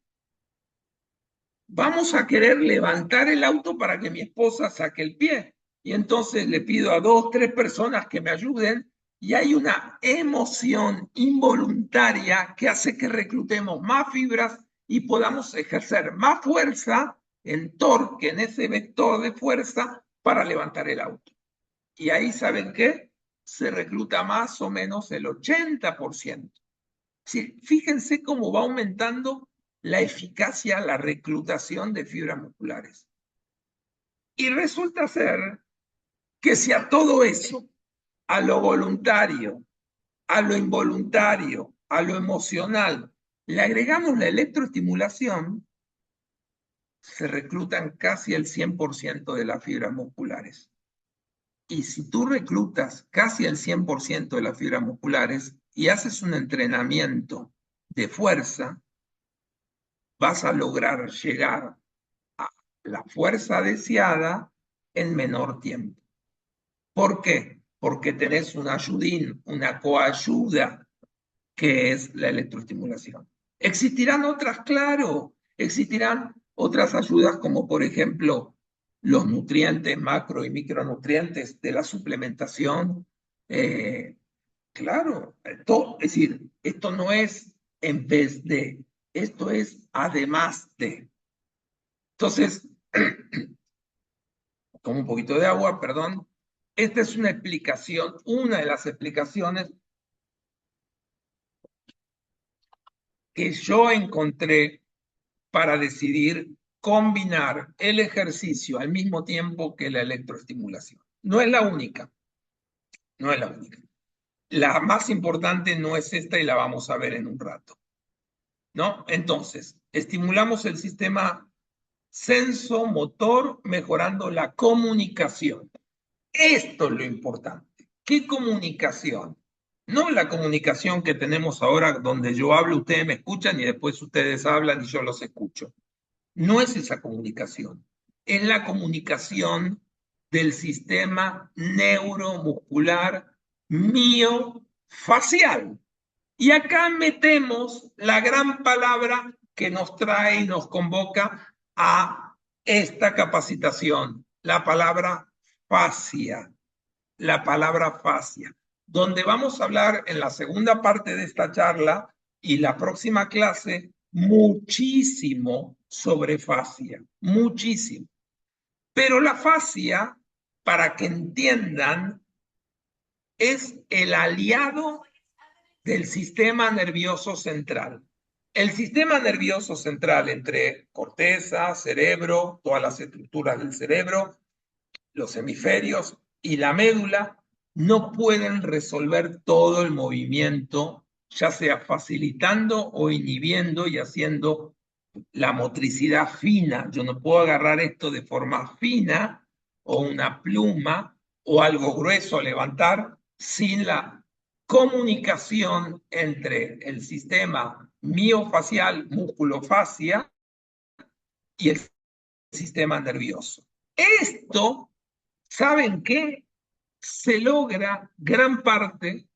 Vamos a querer levantar el auto para que mi esposa saque el pie. Y entonces le pido a 2, 3 personas que me ayuden y hay una emoción involuntaria que hace que reclutemos más fibras y podamos ejercer más fuerza en torque, en ese vector de fuerza para levantar el auto. Y ahí, ¿saben qué? Se recluta más o menos el 80%. Sí, fíjense cómo va aumentando la eficacia, la reclutación de fibras musculares. Y resulta ser que si a todo eso, a lo voluntario, a lo involuntario, a lo emocional, le agregamos la electroestimulación, se reclutan casi el 100% de las fibras musculares. Y si tú reclutas casi el 100% de las fibras musculares y haces un entrenamiento de fuerza, vas a lograr llegar a la fuerza deseada en menor tiempo. ¿Por qué? Porque tenés un ayudín, una coayuda, que es la electroestimulación. ¿Existirán otras? Claro, existirán otras ayudas como por ejemplo los nutrientes, macro y micronutrientes de la suplementación. Claro, es decir, esto no es en vez de, esto es además de. Entonces, como un poquito de agua, perdón. Esta es una explicación, una de las explicaciones que yo encontré para decidir combinar el ejercicio al mismo tiempo que la electroestimulación. No es la única, no es la única. La más importante no es esta y la vamos a ver en un rato, ¿no? Entonces, estimulamos el sistema sensomotor mejorando la comunicación. Esto es lo importante. ¿Qué comunicación? No la comunicación que tenemos ahora donde yo hablo, ustedes me escuchan y después ustedes hablan y yo los escucho. No es esa comunicación. Es la comunicación del sistema neuromuscular miofacial. Y acá metemos la gran palabra que nos trae y nos convoca a esta capacitación, la palabra fascia, donde vamos a hablar en la segunda parte de esta charla y la próxima clase muchísimo sobre fascia, muchísimo. Pero la fascia, para que entiendan, es el aliado del sistema nervioso central. El sistema nervioso central, entre corteza, cerebro, todas las estructuras del cerebro, los hemisferios y la médula, no pueden resolver todo el movimiento, ya sea facilitando o inhibiendo y haciendo la motricidad fina. Yo no puedo agarrar esto de forma fina o una pluma o algo grueso, levantar sin la comunicación entre el sistema miofacial, músculo-fascia, y el sistema nervioso. Esto, ¿saben qué? Se logra gran parte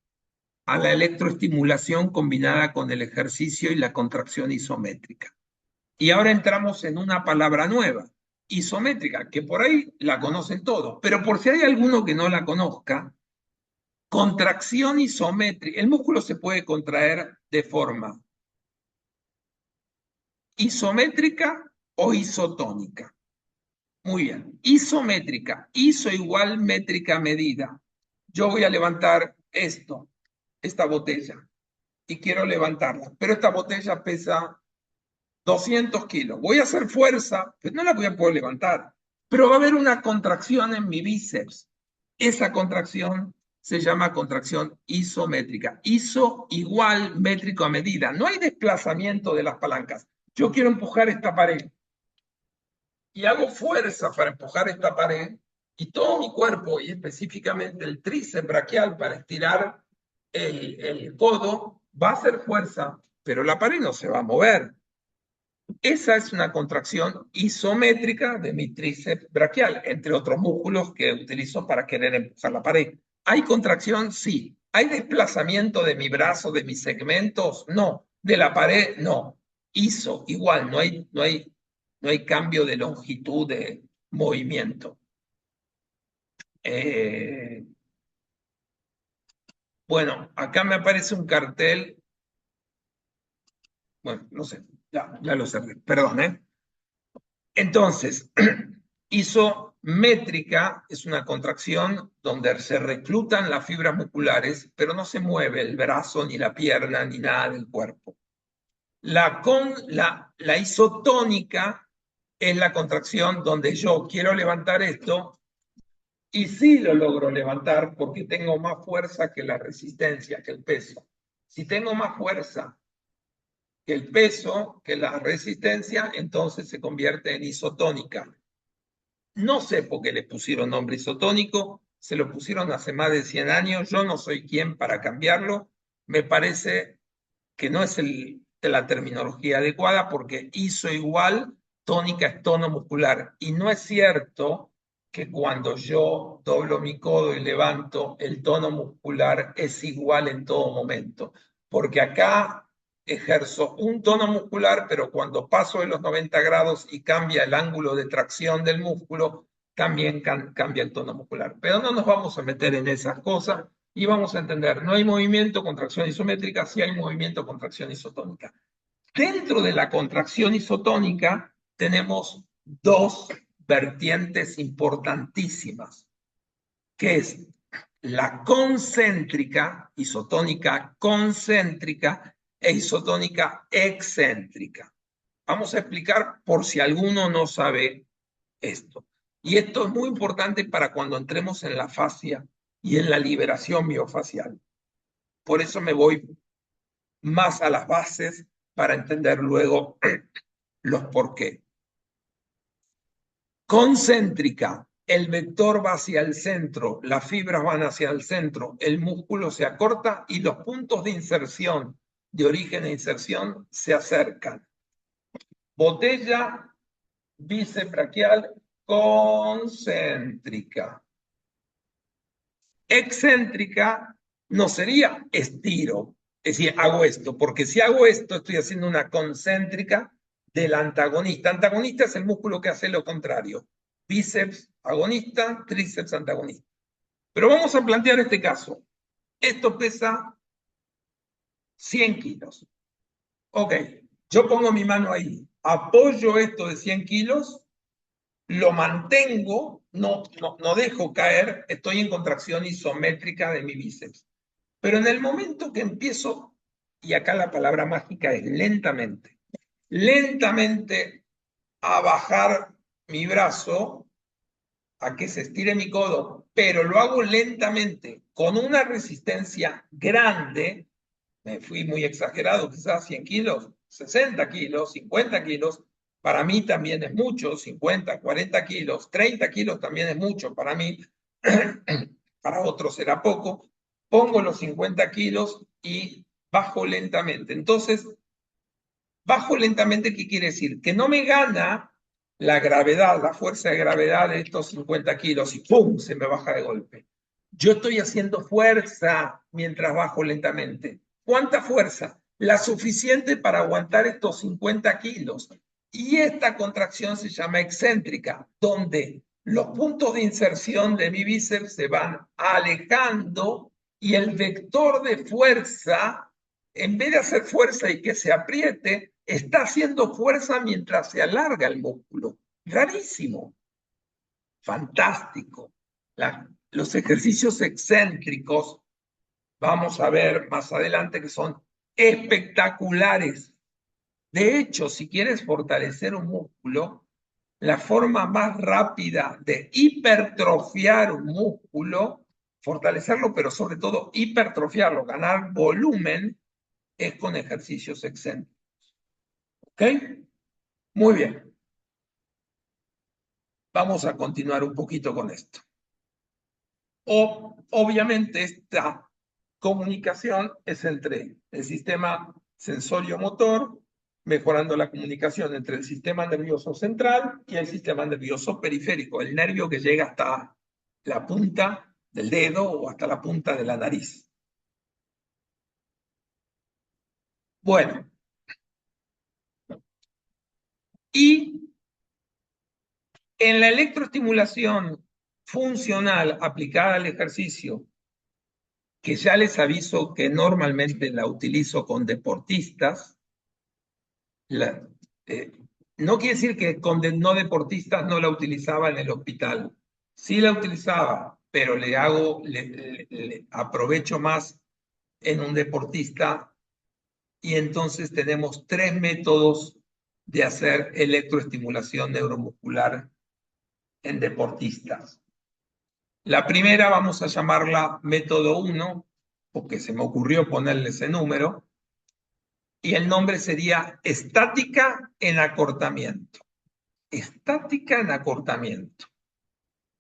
a la electroestimulación combinada con el ejercicio y la contracción isométrica. Y ahora entramos en una palabra nueva, isométrica, que por ahí la conocen todos, pero por si hay alguno que no la conozca, contracción isométrica, el músculo se puede contraer de forma isométrica o isotónica. Muy bien, isométrica, iso igual métrica medida. Yo voy a levantar esta botella, y quiero levantarla, pero esta botella pesa 200 kilos. Voy a hacer fuerza, pero no la voy a poder levantar. Pero va a haber una contracción en mi bíceps. Esa contracción se llama contracción isométrica. Iso igual métrico a medida. No hay desplazamiento de las palancas. Yo quiero empujar esta pared y hago fuerza para empujar esta pared y todo mi cuerpo, y específicamente el tríceps braquial para estirar el codo, va a hacer fuerza, pero la pared no se va a mover. Esa es una contracción isométrica de mi tríceps braquial, entre otros músculos que utilizo para querer empujar la pared. ¿Hay contracción? Sí. ¿Hay desplazamiento de mi brazo, de mis segmentos? No. ¿De la pared? No. Iso, igual, no hay cambio de longitud de movimiento. Bueno, acá me aparece un cartel. Bueno, no sé, ya lo cerré, perdón, ¿eh? Entonces, isométrica es una contracción donde se reclutan las fibras musculares, pero no se mueve el brazo, ni la pierna, ni nada del cuerpo. La isotónica es la contracción donde yo quiero levantar esto y sí lo logro levantar porque tengo más fuerza que la resistencia, que el peso. Si tengo más fuerza que el peso, que la resistencia, entonces se convierte en isotónica. No sé por qué le pusieron nombre isotónico, se lo pusieron hace más de 100 años, yo no soy quien para cambiarlo, me parece que no es la terminología adecuada porque iso igual, tónica es tono muscular, y no es cierto que cuando yo doblo mi codo y levanto, el tono muscular es igual en todo momento, porque acá ejerzo un tono muscular, pero cuando paso de los 90 grados y cambia el ángulo de tracción del músculo, también cambia el tono muscular. Pero no nos vamos a meter en esas cosas y vamos a entender, no hay movimiento, contracción isométrica, sí hay movimiento, contracción isotónica. Dentro de la contracción isotónica tenemos dos vertientes importantísimas, que es la concéntrica, isotónica concéntrica e isotónica excéntrica. Vamos a explicar por si alguno no sabe esto. Y esto es muy importante para cuando entremos en la fascia y en la liberación miofacial. Por eso me voy más a las bases para entender luego los por qué. Concéntrica, el vector va hacia el centro, las fibras van hacia el centro, el músculo se acorta y los puntos de inserción, de origen e inserción, se acercan. Botella bíceps braquial concéntrica. Excéntrica no sería estiro, es decir, hago esto, porque si hago esto estoy haciendo una concéntrica del antagonista. Antagonista es el músculo que hace lo contrario. Bíceps agonista, tríceps antagonista. Pero vamos a plantear este caso. Esto pesa 100 kilos. Ok, yo pongo mi mano ahí, apoyo esto de 100 kilos, lo mantengo, no dejo caer, estoy en contracción isométrica de mi bíceps. Pero en el momento que empiezo, y acá la palabra mágica es lentamente a bajar mi brazo, a que se estire mi codo, pero lo hago lentamente, con una resistencia grande, me fui muy exagerado, quizás 100 kilos, 60 kilos, 50 kilos, para mí también es mucho, 50, 40 kilos, 30 kilos también es mucho para mí, para otros será poco, pongo los 50 kilos y bajo lentamente. Entonces, bajo lentamente, ¿qué quiere decir? Que no me gana la gravedad, la fuerza de gravedad de estos 50 kilos y ¡pum! Se me baja de golpe. Yo estoy haciendo fuerza mientras bajo lentamente. ¿Cuánta fuerza? La suficiente para aguantar estos 50 kilos. Y esta contracción se llama excéntrica, donde los puntos de inserción de mi bíceps se van alejando y el vector de fuerza, en vez de hacer fuerza y que se apriete, está haciendo fuerza mientras se alarga el músculo. Rarísimo. Fantástico. Los ejercicios excéntricos, vamos a ver más adelante, que son espectaculares. De hecho, si quieres fortalecer un músculo, la forma más rápida de hipertrofiar un músculo, fortalecerlo, pero sobre todo hipertrofiarlo, ganar volumen, es con ejercicios excéntricos. ¿Ok? Muy bien. Vamos a continuar un poquito con esto. Obviamente esta comunicación es entre el sistema sensorio-motor, mejorando la comunicación entre el sistema nervioso central y el sistema nervioso periférico, el nervio que llega hasta la punta del dedo o hasta la punta de la nariz. Bueno. Y en la electroestimulación funcional aplicada al ejercicio, que ya les aviso que normalmente la utilizo con deportistas, no quiere decir que con no deportistas no la utilizaba en el hospital. Sí la utilizaba, pero le aprovecho más en un deportista, y entonces tenemos 3 métodos de hacer electroestimulación neuromuscular en deportistas. La primera vamos a llamarla método 1, porque se me ocurrió ponerle ese número, y el nombre sería estática en acortamiento. Estática en acortamiento.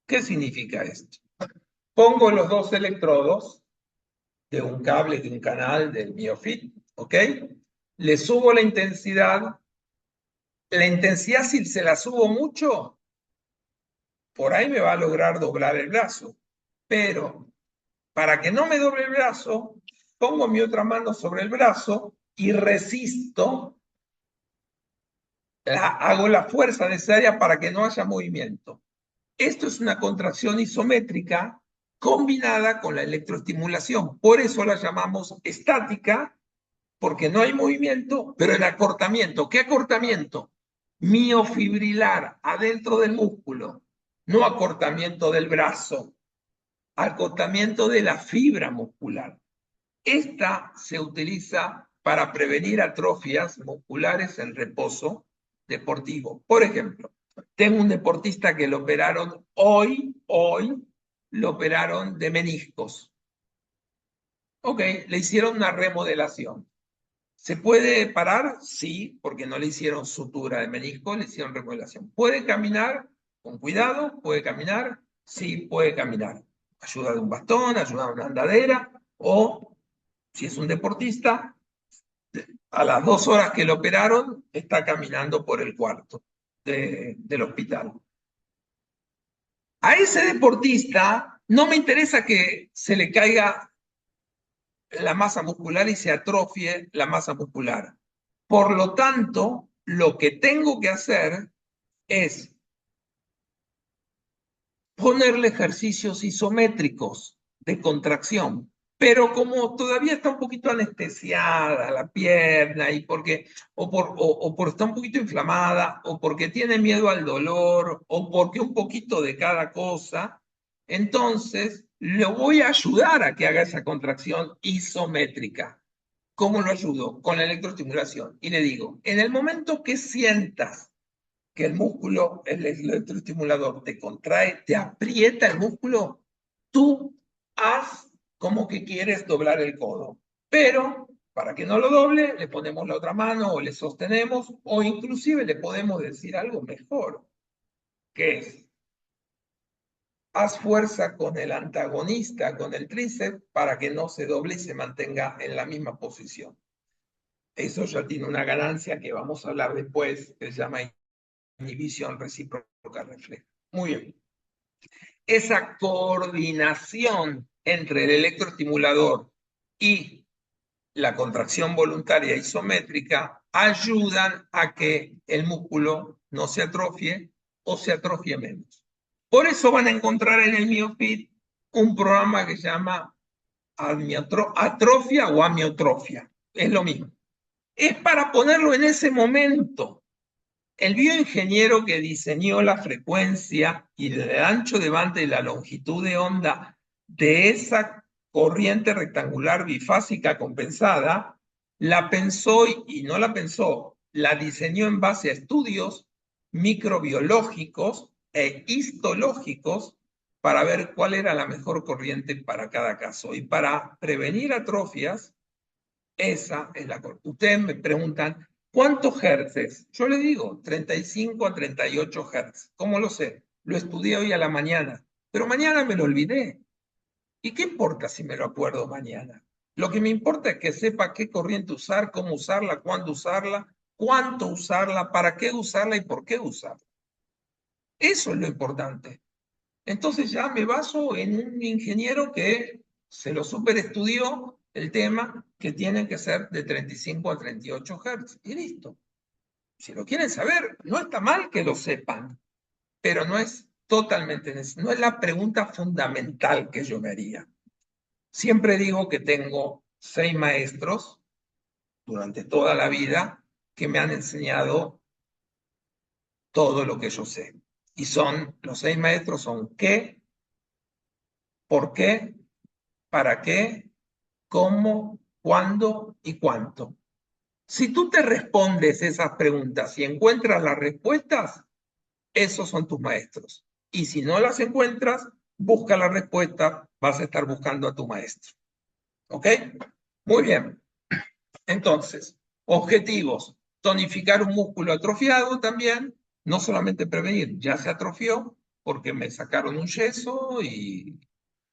¿Qué significa esto? Pongo los 2 electrodos de un cable, de un canal del MioFit, ¿ok? Le subo la intensidad. La intensidad, si se la subo mucho, por ahí me va a lograr doblar el brazo. Pero para que no me doble el brazo, pongo mi otra mano sobre el brazo y resisto, hago la fuerza necesaria para que no haya movimiento. Esto es una contracción isométrica combinada con la electroestimulación. Por eso la llamamos estática, porque no hay movimiento, pero el acortamiento. ¿Qué acortamiento? Miofibrilar, adentro del músculo. No acortamiento del brazo, acortamiento de la fibra muscular. Esta se utiliza para prevenir atrofias musculares en reposo deportivo. Por ejemplo, tengo un deportista que lo operaron hoy lo operaron de meniscos. Ok, le hicieron una remodelación. ¿Se puede parar? Sí, porque no le hicieron sutura de menisco, le hicieron remodelación. ¿Puede caminar? Con cuidado, ¿puede caminar? Sí, puede caminar. Ayuda de un bastón, ayuda de una andadera, o si es un deportista, a las 2 horas que lo operaron, está caminando por el cuarto del hospital. A ese deportista no me interesa que se le caiga la masa muscular y se atrofie la masa muscular. Por lo tanto, lo que tengo que hacer es ponerle ejercicios isométricos de contracción. Pero como todavía está un poquito anestesiada la pierna, y o por está un poquito inflamada, o porque tiene miedo al dolor, o porque un poquito de cada cosa, entonces le voy a ayudar a que haga esa contracción isométrica. ¿Cómo lo ayudo? Con la electroestimulación. Y le digo, en el momento que sientas que el músculo, el electroestimulador te contrae, te aprieta el músculo, tú haz como que quieres doblar el codo. Pero para que no lo doble, le ponemos la otra mano o le sostenemos, o inclusive le podemos decir algo mejor, que es, haz fuerza con el antagonista, con el tríceps, para que no se doble y se mantenga en la misma posición. Eso ya tiene una ganancia que vamos a hablar después, que se llama inhibición recíproca refleja. Muy bien. Esa coordinación entre el electroestimulador y la contracción voluntaria isométrica ayudan a que el músculo no se atrofie o se atrofie menos. Por eso van a encontrar en el MioFit un programa que se llama atrofia o amiotrofia. Es lo mismo. Es para ponerlo en ese momento. El bioingeniero que diseñó la frecuencia y el ancho de banda y la longitud de onda de esa corriente rectangular bifásica compensada, la pensó y no la pensó, la diseñó en base a estudios microbiológicos e histológicos para ver cuál era la mejor corriente para cada caso. Y para prevenir atrofias, esa es la corriente. Ustedes me preguntan, ¿cuántos hertz? Yo le digo 35 a 38 hertz. ¿Cómo lo sé? Lo estudié hoy a la mañana, pero mañana me lo olvidé. ¿Y qué importa si me lo acuerdo mañana? Lo que me importa es que sepa qué corriente usar, cómo usarla, cuándo usarla, cuánto usarla, para qué usarla y por qué usarla. Eso es lo importante. Entonces ya me baso en un ingeniero que se lo superestudió el tema, que tienen que ser de 35 a 38 Hz. Y listo. Si lo quieren saber, no está mal que lo sepan, pero no es totalmente necesario. No es la pregunta fundamental que yo me haría. Siempre digo que tengo 6 maestros durante toda la vida que me han enseñado todo lo que yo sé. Y los 6 maestros son qué, por qué, para qué, cómo, cuándo y cuánto. Si tú te respondes esas preguntas y encuentras las respuestas, esos son tus maestros. Y si no las encuentras, busca la respuesta, vas a estar buscando a tu maestro. ¿Ok? Muy bien. Entonces, objetivos. Tonificar un músculo atrofiado también, no solamente prevenir, ya se atrofió porque me sacaron un yeso, y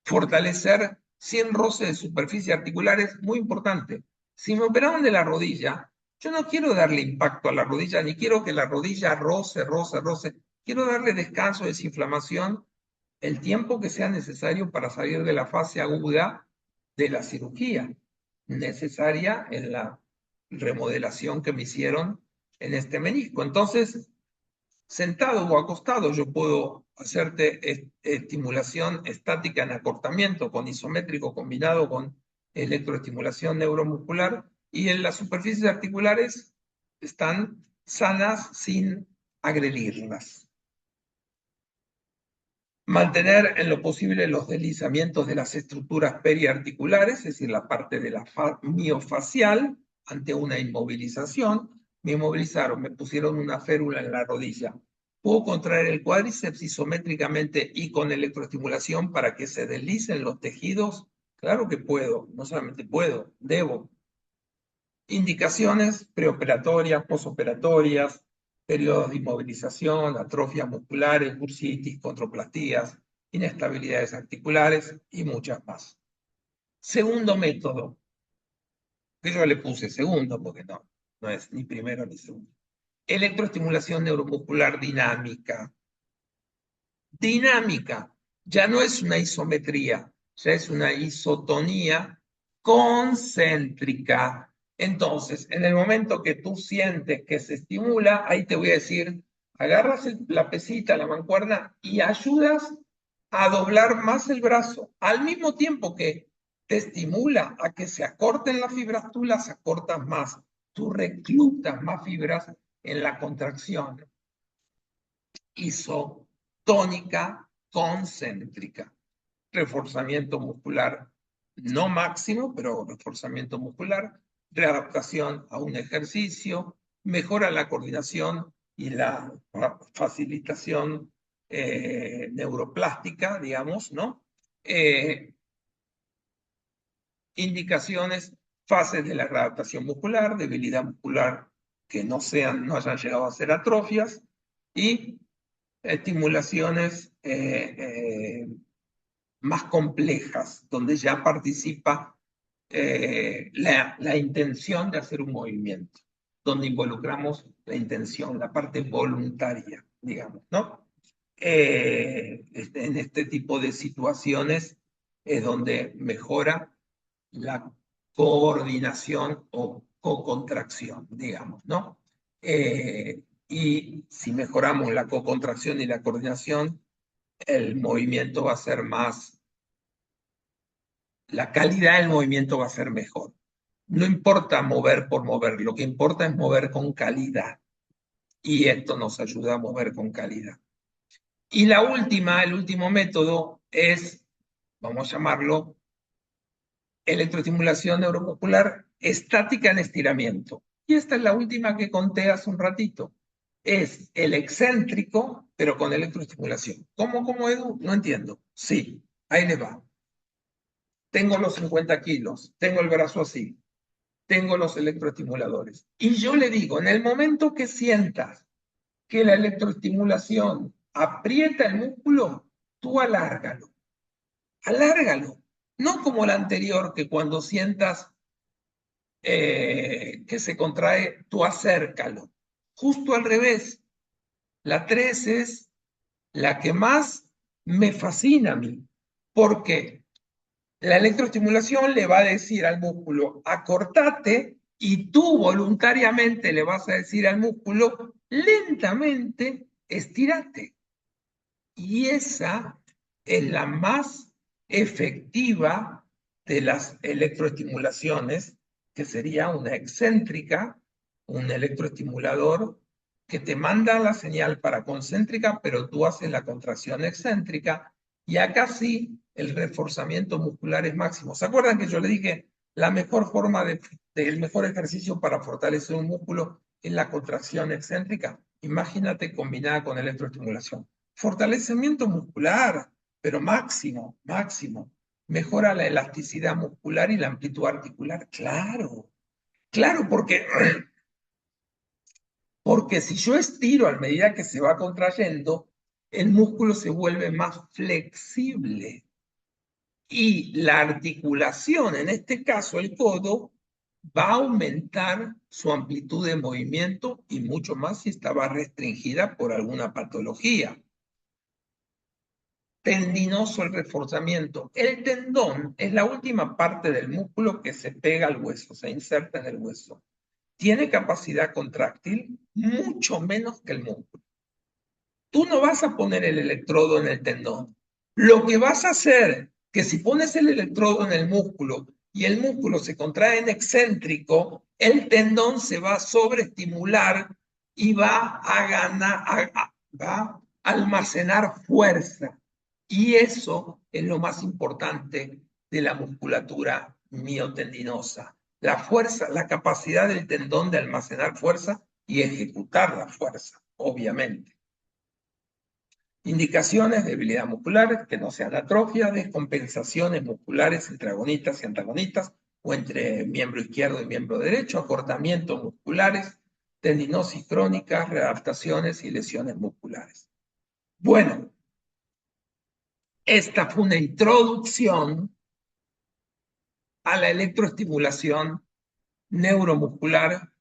fortalecer sin roce de superficie articular es muy importante. Si me operaron de la rodilla, yo no quiero darle impacto a la rodilla, ni quiero que la rodilla roce. Quiero darle descanso, desinflamación, el tiempo que sea necesario para salir de la fase aguda de la cirugía necesaria en la remodelación que me hicieron en este menisco. Entonces, sentado o acostado, yo puedo hacerte estimulación estática en acortamiento con isométrico combinado con electroestimulación neuromuscular, y en las superficies articulares están sanas sin agredirlas. Mantener en lo posible los deslizamientos de las estructuras periarticulares, es decir, la parte de la miofacial, ante una inmovilización. Me inmovilizaron, me pusieron una férula en la rodilla. ¿Puedo contraer el cuádriceps isométricamente y con electroestimulación para que se deslicen los tejidos? Claro que puedo, no solamente puedo, debo. Indicaciones preoperatorias, posoperatorias, periodos de inmovilización, atrofias musculares, bursitis, controplastías, inestabilidades articulares y muchas más. Segundo método, que yo le puse segundo porque no es ni primero ni segundo. Electroestimulación neuromuscular dinámica. Dinámica, ya no es una isometría, ya es una isotonía concéntrica. Entonces, en el momento que tú sientes que se estimula, ahí te voy a decir, agarras la pesita, la mancuerna y ayudas a doblar más el brazo, al mismo tiempo que te estimula a que se acorten las fibras, tú las acortas más, tú reclutas más fibras en la contracción isotónica concéntrica. Reforzamiento muscular no máximo, pero reforzamiento muscular, readaptación a un ejercicio, mejora la coordinación y la facilitación neuroplástica, digamos, ¿no? Indicaciones, fases de la readaptación muscular, debilidad muscular que no hayan llegado a ser atrofias y estimulaciones más complejas, donde ya participa la intención de hacer un movimiento, donde involucramos la intención, la parte voluntaria, digamos, ¿no? En este tipo de situaciones es donde mejora la coordinación o cocontracción, digamos, ¿no? Y si mejoramos la cocontracción y la coordinación, el movimiento va a ser más, la calidad del movimiento va a ser mejor. No importa mover por mover, lo que importa es mover con calidad. Y esto nos ayuda a mover con calidad. Y el último método es, vamos a llamarlo, electroestimulación neuromuscular estática en estiramiento. Y esta es la última que conté hace un ratito. Es el excéntrico, pero con electroestimulación. ¿Cómo, Edu? No entiendo. Sí, ahí le va. Tengo los 50 kilos, tengo el brazo así, tengo los electroestimuladores. Y yo le digo, en el momento que sientas que la electroestimulación aprieta el músculo, tú alárgalo. Alárgalo. No como la anterior, que cuando sientas que se contrae, tú acércalo. Justo al revés. La 3 es la que más me fascina a mí, porque la electroestimulación le va a decir al músculo, acortate, y tú voluntariamente le vas a decir al músculo, lentamente, estirate. Y esa es la más efectiva de las electroestimulaciones, que sería una excéntrica, un electroestimulador que te manda la señal para concéntrica, pero tú haces la contracción excéntrica, y acá sí el reforzamiento muscular es máximo. ¿Se acuerdan que yo le dije la mejor forma el mejor ejercicio para fortalecer un músculo es la contracción excéntrica? Imagínate combinada con electroestimulación. Fortalecimiento muscular, pero máximo, máximo. Mejora la elasticidad muscular y la amplitud articular. Claro, claro, porque si yo estiro a medida que se va contrayendo, el músculo se vuelve más flexible. Y la articulación, en este caso el codo, va a aumentar su amplitud de movimiento y mucho más si estaba restringida por alguna patología. Tendinoso el reforzamiento. El tendón es la última parte del músculo que se pega al hueso, se inserta en el hueso. Tiene capacidad contráctil mucho menos que el músculo. Tú no vas a poner el electrodo en el tendón. Lo que vas a hacer, que si pones el electrodo en el músculo y el músculo se contrae en excéntrico, el tendón se va a sobreestimular y va a ganar, va a almacenar fuerza. Y eso es lo más importante de la musculatura miotendinosa. La fuerza, la capacidad del tendón de almacenar fuerza y ejecutar la fuerza, obviamente. Indicaciones: debilidad muscular, que no sean atrofia, descompensaciones musculares entre agonistas y antagonistas, o entre miembro izquierdo y miembro derecho, acortamientos musculares, tendinosis crónica, readaptaciones y lesiones musculares. Bueno, esta fue una introducción a la electroestimulación neuromuscular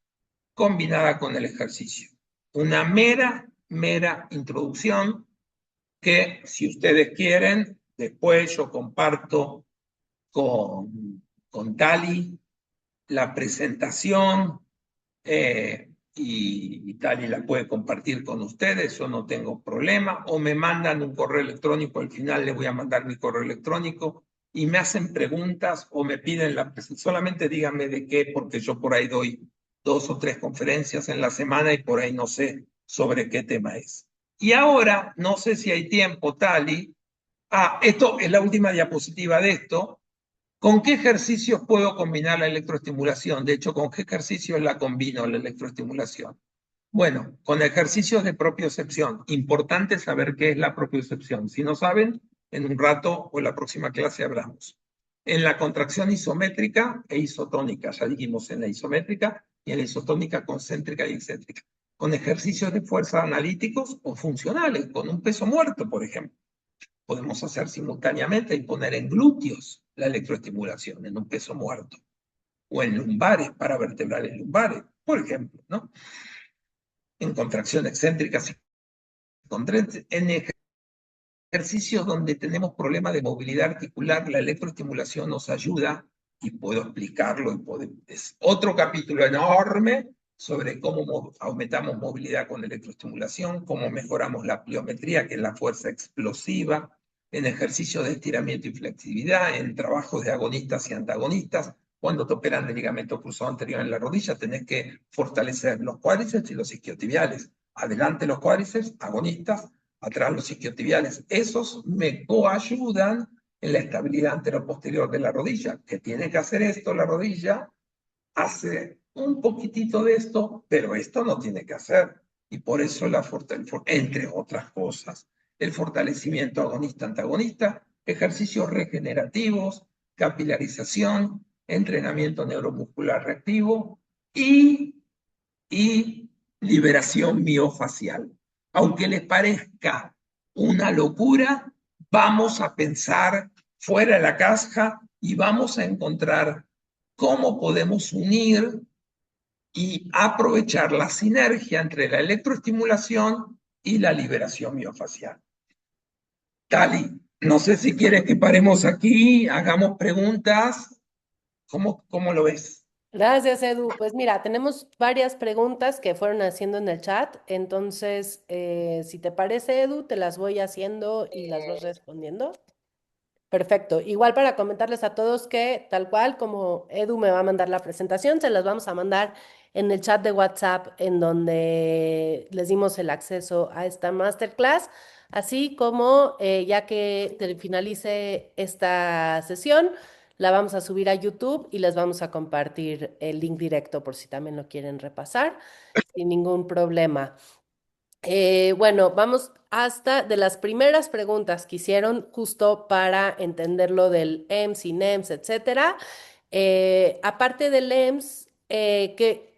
combinada con el ejercicio. Una mera introducción que, si ustedes quieren, después yo comparto con Tali la presentación y tal, y la puede compartir con ustedes, yo no tengo problema, o me mandan un correo electrónico, al final les voy a mandar mi correo electrónico, y me hacen preguntas o me piden la presentación, solamente díganme de qué, porque yo por ahí doy 2 o 3 conferencias en la semana y por ahí no sé sobre qué tema es. Y ahora, no sé si hay tiempo, Tali. Esto es la última diapositiva de esto. ¿Con qué ejercicios puedo combinar la electroestimulación? De hecho, ¿con qué ejercicios la combino la electroestimulación? Bueno, con ejercicios de propiocepción. Importante saber qué es la propiocepción. Si no saben, en un rato o en la próxima clase hablamos. En la contracción isométrica e isotónica, ya dijimos en la isométrica, y en la isotónica concéntrica y excéntrica. Con ejercicios de fuerza analíticos o funcionales, con un peso muerto, por ejemplo. Podemos hacer simultáneamente y poner en glúteos la electroestimulación, en un peso muerto, o en lumbares, para vertebrales lumbares, por ejemplo, ¿no? En contracción excéntrica, en ejercicios donde tenemos problemas de movilidad articular, la electroestimulación nos ayuda, y puedo explicarlo, es otro capítulo enorme sobre cómo aumentamos movilidad con electroestimulación, cómo mejoramos la pliometría, que es la fuerza explosiva, en ejercicios de estiramiento y flexibilidad, en trabajos de agonistas y antagonistas. Cuando te operan de ligamento cruzado anterior en la rodilla, tenés que fortalecer los cuádriceps y los isquiotibiales. Adelante los cuádriceps, agonistas, atrás los isquiotibiales. Esos me coayudan en la estabilidad anteroposterior de la rodilla. Que tiene que hacer esto la rodilla, hace un poquitito de esto, pero esto no tiene que hacer. Y por eso entre otras cosas, el fortalecimiento agonista-antagonista, ejercicios regenerativos, capilarización, entrenamiento neuromuscular reactivo y liberación miofacial. Aunque les parezca una locura, vamos a pensar fuera de la caja y vamos a encontrar cómo podemos unir y aprovechar la sinergia entre la electroestimulación y la liberación miofacial. Tali, no sé si quieres que paremos aquí, hagamos preguntas. ¿Cómo lo ves? Gracias, Edu. Pues mira, tenemos varias preguntas que fueron haciendo en el chat, entonces, si te parece, Edu, te las voy haciendo y las vas respondiendo. Perfecto. Igual para comentarles a todos que tal cual como Edu me va a mandar la presentación, se las vamos a mandar en el chat de WhatsApp en donde les dimos el acceso a esta masterclass, así como ya que finalice esta sesión, la vamos a subir a YouTube y les vamos a compartir el link directo por si también lo quieren repasar, sin ningún problema. Bueno, vamos hasta de las primeras preguntas que hicieron justo para entender lo del EMS y NEMS, etcétera. Aparte del EMS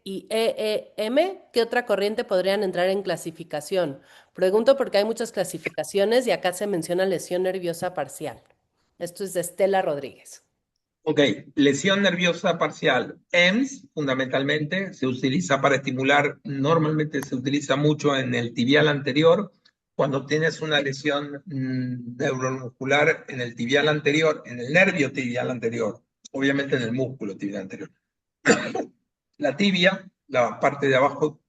y EEM, ¿qué otra corriente podrían entrar en clasificación? Pregunto porque hay muchas clasificaciones y acá se menciona lesión nerviosa parcial. Esto es de Estela Rodríguez. Ok, lesión nerviosa parcial. EMS, fundamentalmente, se utiliza para estimular, normalmente se utiliza mucho en el tibial anterior, cuando tienes una lesión neuromuscular en el tibial anterior, en el nervio tibial anterior, obviamente en el músculo tibial anterior. La tibia, la parte de abajo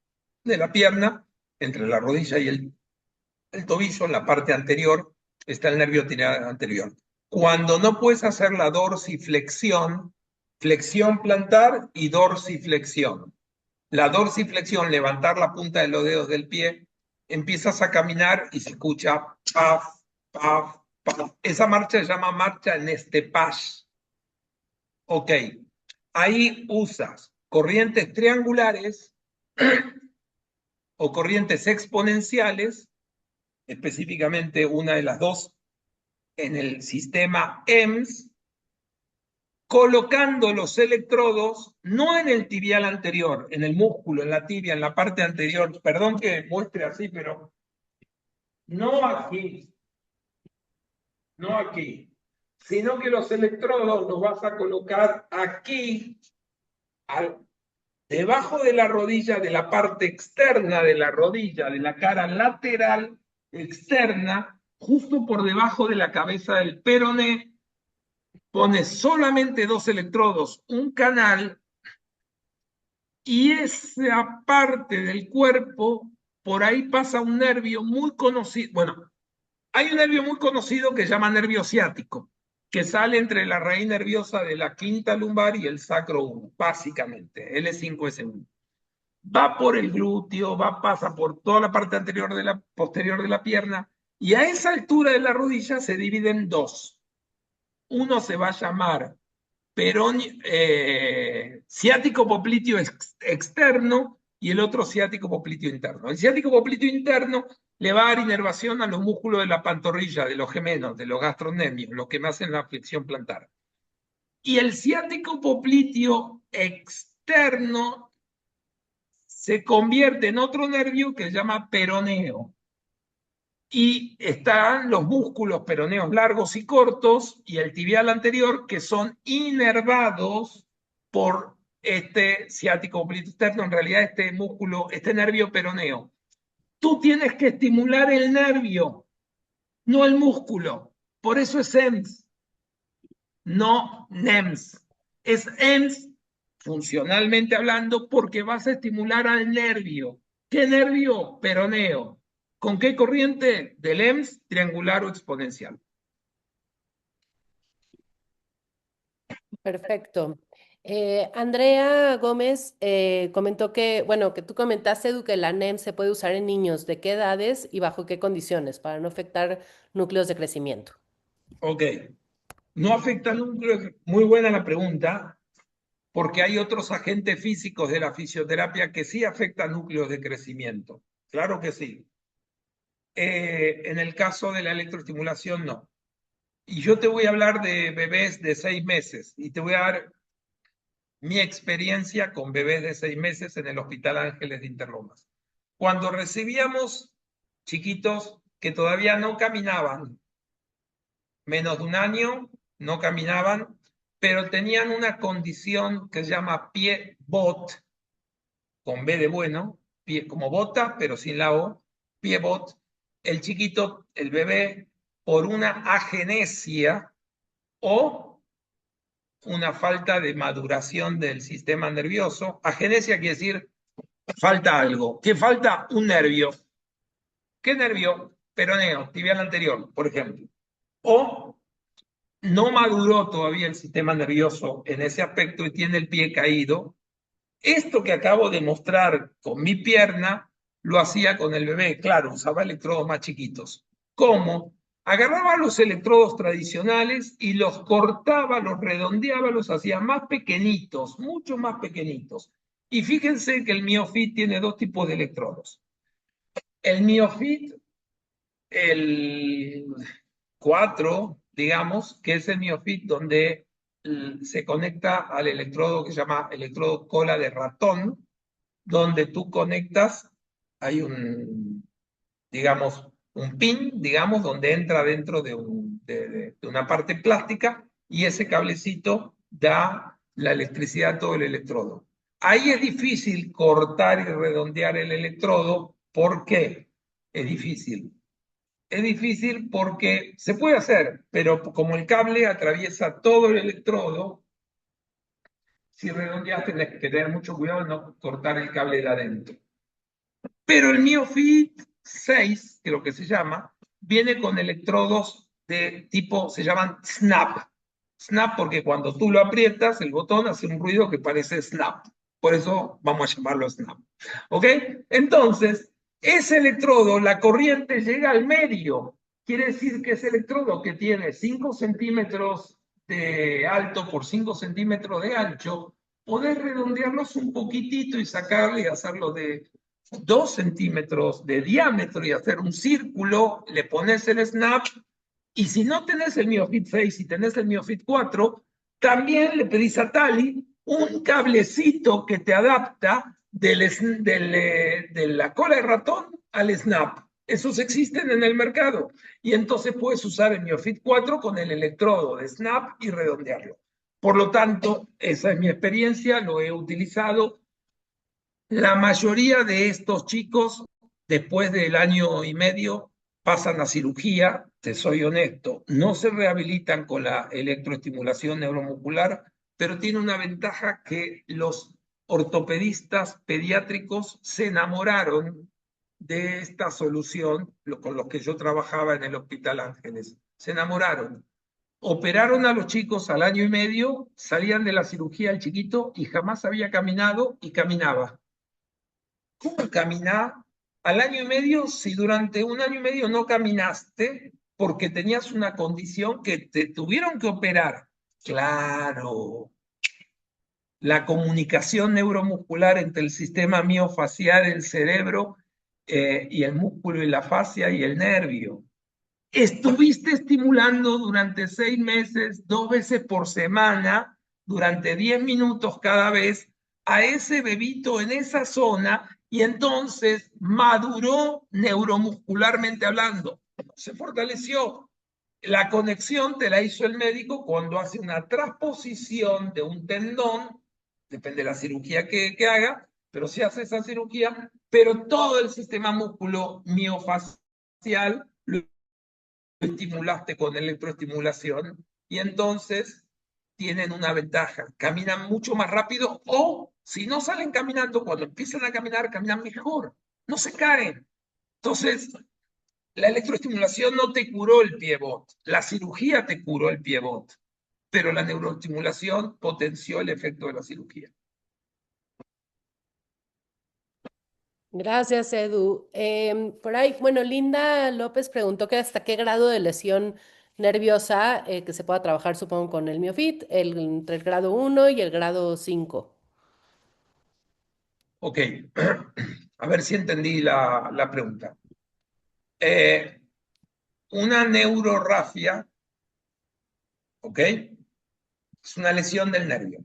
de la pierna, entre la rodilla y el tobillo, en la parte anterior, está el nervio tibial anterior. Cuando no puedes hacer la dorsiflexión, flexión plantar y dorsiflexión. La dorsiflexión, levantar la punta de los dedos del pie, empiezas a caminar y se escucha paf, paf, paf. Esa marcha se llama marcha Nestepach. Ok, ahí usas corrientes triangulares o corrientes exponenciales, específicamente una de las dos en el sistema EMS, colocando los electrodos no en el tibial anterior, en el músculo, en la tibia, en la parte anterior. Perdón que muestre así, pero no aquí, no aquí, sino que los electrodos los vas a colocar aquí, debajo de la rodilla, de la parte externa de la rodilla, de la cara lateral externa, justo por debajo de la cabeza del peroné. Pones solamente 2 electrodos, un canal, Y esa parte del cuerpo, por ahí pasa un nervio muy conocido. Bueno, hay un nervio muy conocido que se llama nervio ciático, que sale entre la raíz nerviosa de la quinta lumbar y el sacro 1, básicamente, L5S1. Va por el glúteo, pasa por toda la parte anterior de la posterior de la pierna, y a esa altura de la rodilla se divide en dos. Uno se va a llamar ciático popliteo externo y el otro ciático popliteo interno. El ciático popliteo interno le va a dar inervación a los músculos de la pantorrilla, de los gemelos, de los gastrocnemios, los que me hacen la flexión plantar. Y el ciático popliteo externo se convierte en otro nervio que se llama peroneo. Y están los músculos peroneos largos y cortos y el tibial anterior que son inervados por este ciático popliteo externo, en realidad este músculo, este nervio peroneo. Tú tienes que estimular el nervio, no el músculo. Por eso es EMS, no NEMS. Es EMS, funcionalmente hablando, porque vas a estimular al nervio. ¿Qué nervio? Peroneo. ¿Con qué corriente? Del EMS triangular o exponencial. Perfecto. Andrea Gómez comentó que, bueno, que tú comentaste, Edu, que la NEM se puede usar en niños. ¿De qué edades y bajo qué condiciones para no afectar núcleos de crecimiento? Ok. No afecta al núcleo. Muy buena la pregunta, porque hay otros agentes físicos de la fisioterapia que sí afectan núcleos de crecimiento. Claro que sí. En el caso de la electroestimulación, no. Y yo te voy a hablar de bebés de 6 meses y te voy a dar mi experiencia con bebés de 6 meses en el Hospital Ángeles de Interlomas. Cuando recibíamos chiquitos que todavía no caminaban, menos de un año, no caminaban, pero tenían una condición que se llama pie-bot, con B de bueno, pie como bota, pero sin la O, pie-bot. El chiquito, el bebé, por una agenesia o una falta de maduración del sistema nervioso. Agenesia quiere decir falta algo. ¿Qué falta? Un nervio. ¿Qué nervio? Peroneo, tibial anterior, por ejemplo. O no maduró todavía el sistema nervioso en ese aspecto y tiene el pie caído. Esto que acabo de mostrar con mi pierna, lo hacía con el bebé. Claro, usaba electrodos más chiquitos. ¿Cómo? Agarraba los electrodos tradicionales y los cortaba, los redondeaba, los hacía más pequeñitos, mucho más pequeñitos. Y fíjense que el MioFit tiene dos tipos de electrodos. El MioFit, el 4, digamos, que es el MioFit donde se conecta al electrodo que se llama electrodo cola de ratón, donde tú conectas, hay digamos, un pin, digamos, donde entra dentro de una parte plástica y ese cablecito da la electricidad a todo el electrodo. Ahí es difícil cortar y redondear el electrodo. ¿Por qué? Es difícil. Es difícil porque se puede hacer, pero como el cable atraviesa todo el electrodo, si redondeas tenés que tener mucho cuidado de no cortar el cable de adentro. Pero el MioFit 6, creo que se llama, viene con electrodos de tipo, se llaman snap. Snap porque cuando tú lo aprietas, el botón hace un ruido que parece snap. Por eso vamos a llamarlo snap. ¿Ok? Entonces, ese electrodo, la corriente llega al medio. Quiere decir que ese electrodo que tiene 5 centímetros de alto por 5 centímetros de ancho, podés redondearlos un poquitito y sacarle y hacerlo de 2 centímetros de diámetro y hacer un círculo, le pones el snap, y si no tenés el MioFit 6 y tenés el MioFit 4, también le pedís a Tali un cablecito que te adapta de la cola de ratón al snap. Esos existen en el mercado. Y entonces puedes usar el MioFit 4 con el electrodo de snap y redondearlo. Por lo tanto, esa es mi experiencia, lo he utilizado. La mayoría de estos chicos, después del año y medio, pasan a cirugía, te soy honesto, no se rehabilitan con la electroestimulación neuromuscular, pero tiene una ventaja que los ortopedistas pediátricos se enamoraron de esta solución con los que yo trabajaba en el Hospital Ángeles. Se enamoraron. Operaron a los chicos al año y medio, salían de la cirugía el chiquito y jamás había caminado y caminaba. ¿Cómo caminar al año y medio si durante un año y medio no caminaste porque tenías una condición que te tuvieron que operar? Claro, la comunicación neuromuscular entre el sistema miofacial, el cerebro y el músculo y la fascia y el nervio. Estuviste estimulando durante 6 meses, 2 veces por semana, durante 10 minutos cada vez, a ese bebito en esa zona y entonces maduró neuromuscularmente hablando. Se fortaleció. La conexión te la hizo el médico cuando hace una transposición de un tendón, depende de la cirugía que haga, pero si hace esa cirugía, pero todo el sistema músculo miofacial lo estimulaste con electroestimulación y entonces tienen una ventaja, caminan mucho más rápido o si no salen caminando, cuando empiezan a caminar, caminan mejor, no se caen. Entonces, la electroestimulación no te curó el pivot, la cirugía te curó el pivot, pero la neuroestimulación potenció el efecto de la cirugía. Gracias, Edu. Por ahí, bueno, Linda López preguntó que hasta qué grado de lesión nerviosa que se pueda trabajar, supongo, con el MioFit, entre el grado 1 y el grado 5. Ok, a ver si entendí la pregunta. Una neurorragia, ¿ok? Es una lesión del nervio,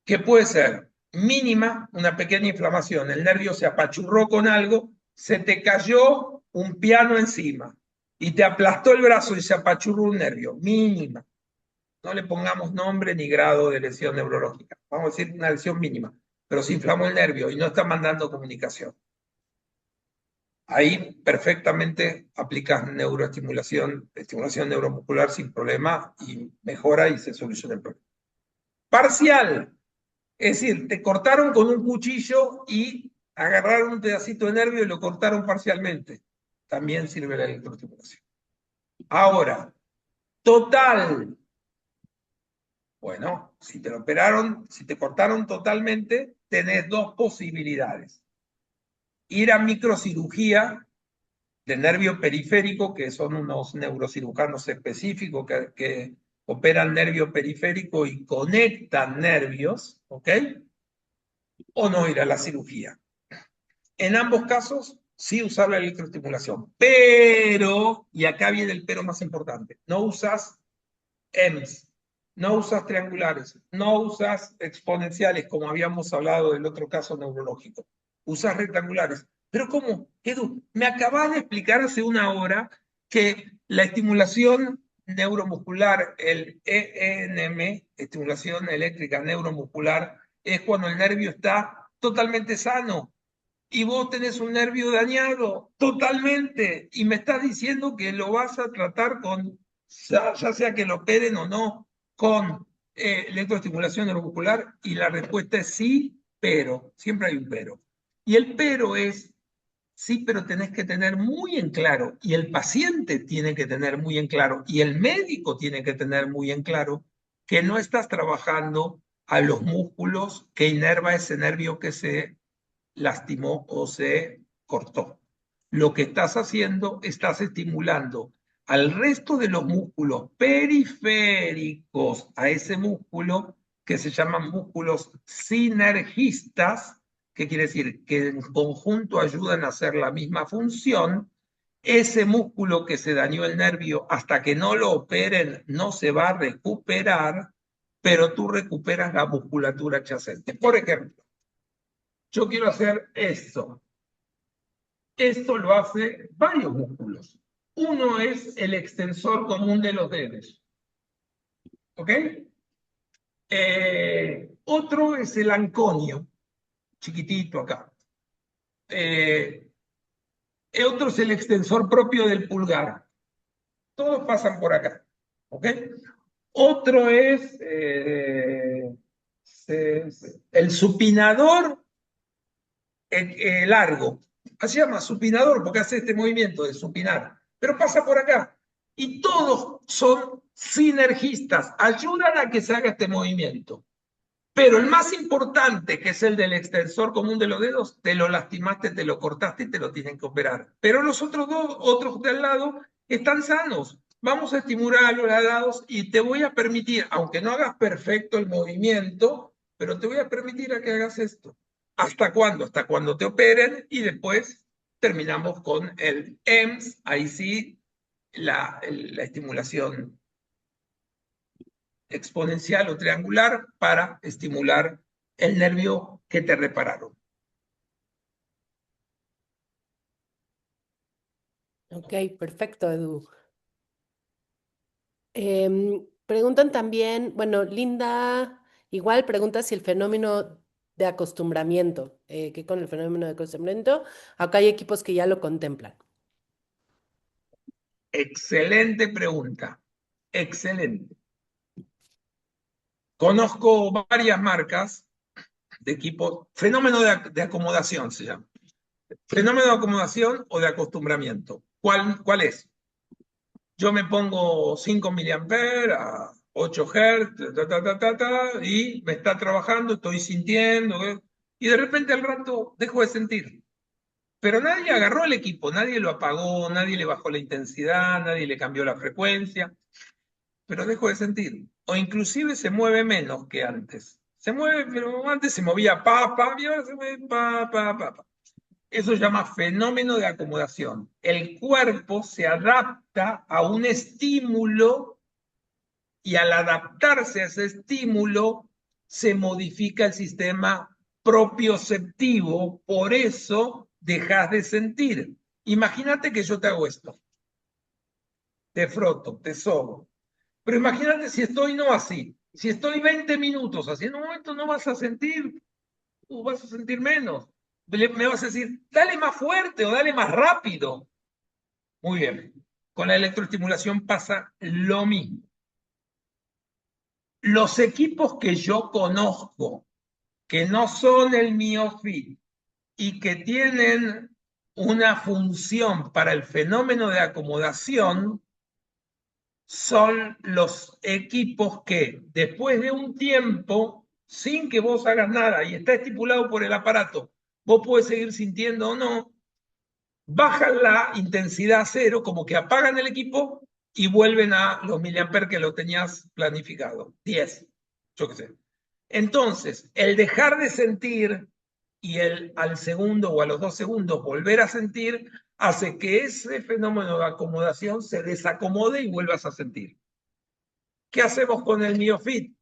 que puede ser mínima, una pequeña inflamación, el nervio se apachurró con algo, se te cayó un piano encima y te aplastó el brazo y se apachurró un nervio, mínima. No le pongamos nombre ni grado de lesión neurológica, vamos a decir una lesión mínima, pero se inflamó el nervio y no está mandando comunicación. Ahí perfectamente aplicas neuroestimulación, estimulación neuromuscular sin problema y mejora y se soluciona el problema. Parcial, es decir, te cortaron con un cuchillo y agarraron un pedacito de nervio y lo cortaron parcialmente. También sirve la electroestimulación. Ahora, total. Bueno, si te lo operaron, si te cortaron totalmente, tenés 2 posibilidades. Ir a microcirugía de nervio periférico, que son unos neurocirujanos específicos que operan nervio periférico y conectan nervios, ¿ok? O no ir a la cirugía. En ambos casos, sí usar la electroestimulación, pero, y acá viene el pero más importante, no usas EMS, no usas triangulares, no usas exponenciales, como habíamos hablado del otro caso neurológico, usas rectangulares. Pero ¿cómo? Edu, me acabas de explicar hace una hora que la estimulación neuromuscular, el ENM, estimulación eléctrica neuromuscular, es cuando el nervio está totalmente sano y vos tenés un nervio dañado totalmente y me estás diciendo que lo vas a tratar con, ya sea que lo operen o no, con electroestimulación neuromuscular y la respuesta es sí, pero, siempre hay un pero. Y el pero es, sí, pero tenés que tener muy en claro, y el paciente tiene que tener muy en claro, y el médico tiene que tener muy en claro, que no estás trabajando a los músculos que inerva ese nervio que se lastimó o se cortó. Lo que estás haciendo, estás estimulando al resto de los músculos periféricos a ese músculo que se llaman músculos sinergistas, que quiere decir que en conjunto ayudan a hacer la misma función. Ese músculo que se dañó el nervio, hasta que no lo operen, no se va a recuperar, pero tú recuperas la musculatura adyacente. Por ejemplo, yo quiero hacer esto. Esto lo hace varios músculos. Uno es el extensor común de los dedos. ¿Ok? Otro es el anconio, chiquitito acá. Otro es el extensor propio del pulgar. Todos pasan por acá. ¿Ok? Otro es el supinador largo. Se llama supinador porque hace este movimiento de supinar, pero pasa por acá. Y todos son sinergistas, ayudan a que se haga este movimiento. Pero el más importante, que es el del extensor común de los dedos, te lo lastimaste, te lo cortaste y te lo tienen que operar. Pero los otros dos, otros de al lado, están sanos. Vamos a estimular a los lados y te voy a permitir, aunque no hagas perfecto el movimiento, pero te voy a permitir a que hagas esto. ¿Hasta cuándo? Hasta cuando te operen y después terminamos con el EMS, ahí sí, la estimulación exponencial o triangular para estimular el nervio que te repararon. Ok, perfecto, Edu. Preguntan también, bueno, Linda igual pregunta si el fenómeno de acostumbramiento, ¿qué con el fenómeno de acostumbramiento? Acá hay equipos que ya lo contemplan. Excelente pregunta. Excelente. Conozco varias marcas de equipos. Fenómeno de acomodación se llama. Fenómeno de acomodación o de acostumbramiento. ¿Cuál es? Yo me pongo 5 miliamperes a 8 Hz, y me está trabajando, estoy sintiendo, y de repente al rato dejo de sentir. Pero nadie agarró el equipo, nadie lo apagó, nadie le bajó la intensidad, nadie le cambió la frecuencia, pero dejo de sentir. O inclusive se mueve menos que antes. Se mueve, pero antes se movía y ahora se mueve pa. Eso se llama fenómeno de acomodación. El cuerpo se adapta a un estímulo y al adaptarse a ese estímulo se modifica el sistema propioceptivo, por eso dejas de sentir. Imagínate que yo te hago esto. Te froto, te sobo. Pero imagínate si estoy no así. Si estoy 20 minutos así, en un momento no vas a sentir, o vas a sentir menos. Me vas a decir, dale más fuerte o dale más rápido. Muy bien. Con la electroestimulación pasa lo mismo. Los equipos que yo conozco, que no son el MioFit y que tienen una función para el fenómeno de acomodación, son los equipos que después de un tiempo, sin que vos hagas nada y está estipulado por el aparato, vos podés seguir sintiendo o no, bajan la intensidad a cero, como que apagan el equipo y vuelven a los miliamperes que lo tenías planificado, 10, yo qué sé. Entonces, el dejar de sentir y al segundo o a los 2 segundos volver a sentir hace que ese fenómeno de acomodación se desacomode y vuelvas a sentir. ¿Qué hacemos con el MioFit?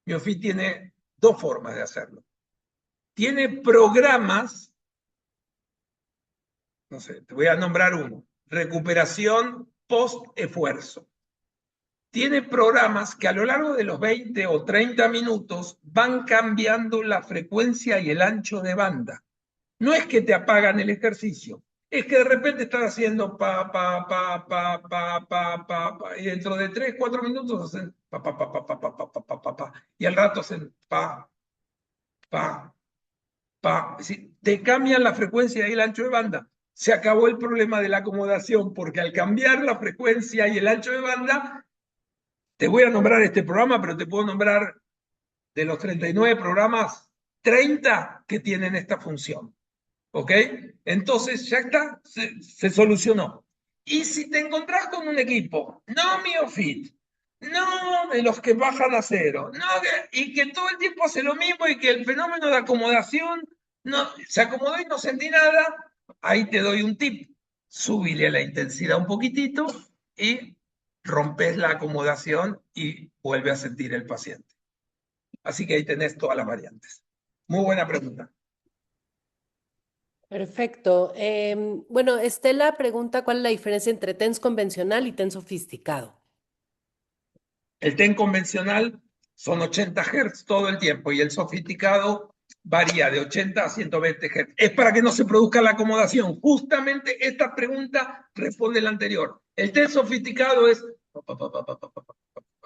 MioFit tiene 2 formas de hacerlo. Tiene programas, no sé, te voy a nombrar uno, recuperación post-esfuerzo. Tiene programas que a lo largo de los 20 o 30 minutos van cambiando la frecuencia y el ancho de banda. No es que te apagan el ejercicio, es que de repente estás haciendo y dentro de 3, 4 minutos hacen y al rato hacen te cambian la frecuencia y el ancho de banda. Se acabó el problema de la acomodación, porque al cambiar la frecuencia y el ancho de banda, te voy a nombrar este programa, pero te puedo nombrar de los 39 programas, 30 que tienen esta función. ¿Ok? Entonces ya está, se solucionó. Y si te encontrás con un equipo, no MioFit, no de los que bajan a cero, no y que todo el tiempo hace lo mismo y que el fenómeno de acomodación no, se acomodó y no sentí nada, ahí te doy un tip. Súbile la intensidad un poquitito y rompes la acomodación y vuelve a sentir el paciente. Así que ahí tenés todas las variantes. Muy buena pregunta. Perfecto. Bueno, Estela pregunta cuál es la diferencia entre TENS convencional y TENS sofisticado. El TEN convencional son 80 Hz todo el tiempo y el sofisticado varía de 80 a 120 Hz. Es para que no se produzca la acomodación. Justamente esta pregunta responde la anterior. El TEN sofisticado es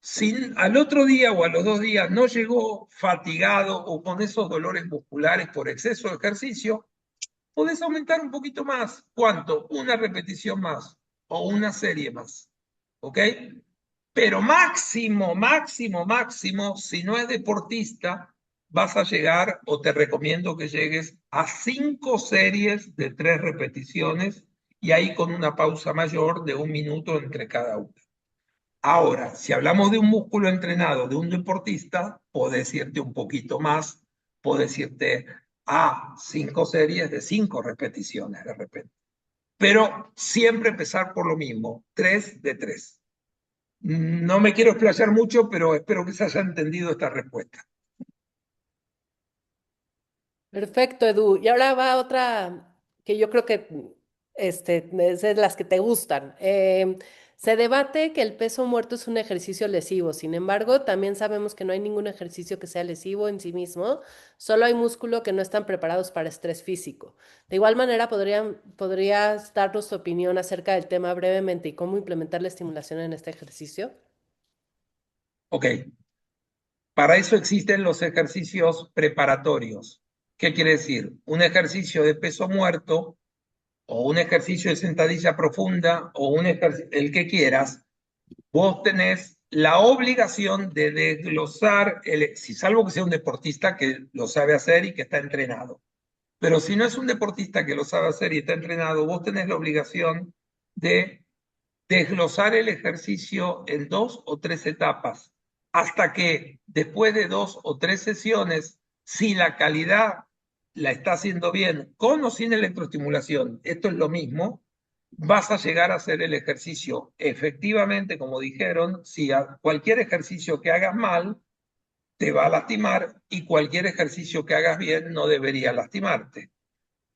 Si al otro día o a los 2 días no llegó fatigado o con esos dolores musculares por exceso de ejercicio, podés aumentar un poquito más. ¿Cuánto? Una repetición más o una serie más. ¿Ok? Pero máximo, máximo, máximo, si no es deportista, vas a llegar, o te recomiendo que llegues a 5 series de 3 repeticiones y ahí con una pausa mayor de 1 minuto entre cada una. Ahora, si hablamos de un músculo entrenado, de un deportista, podés irte un poquito más, podés irte a 5 series de 5 repeticiones de repente. Pero siempre empezar por lo mismo, 3 de 3. No me quiero explayar mucho, pero espero que se haya entendido esta respuesta. Perfecto, Edu. Y ahora va otra que yo creo que es de las que te gustan. Se debate que el peso muerto es un ejercicio lesivo. Sin embargo, también sabemos que no hay ningún ejercicio que sea lesivo en sí mismo. Solo hay músculo que no están preparados para estrés físico. De igual manera, ¿podrías darnos tu opinión acerca del tema brevemente y cómo implementar la estimulación en este ejercicio? Ok, para eso existen los ejercicios preparatorios. ¿Qué quiere decir? Un ejercicio de peso muerto o un ejercicio de sentadilla profunda o el que quieras, vos tenés la obligación de desglosar, si salvo que sea un deportista que lo sabe hacer y que está entrenado. Pero si no es un deportista que lo sabe hacer y está entrenado, vos tenés la obligación de desglosar el ejercicio en 2 o 3 etapas, hasta que después de 2 o 3 sesiones, si la calidad la está haciendo bien, con o sin electroestimulación, esto es lo mismo, vas a llegar a hacer el ejercicio efectivamente, como dijeron, si cualquier ejercicio que hagas mal te va a lastimar y cualquier ejercicio que hagas bien no debería lastimarte.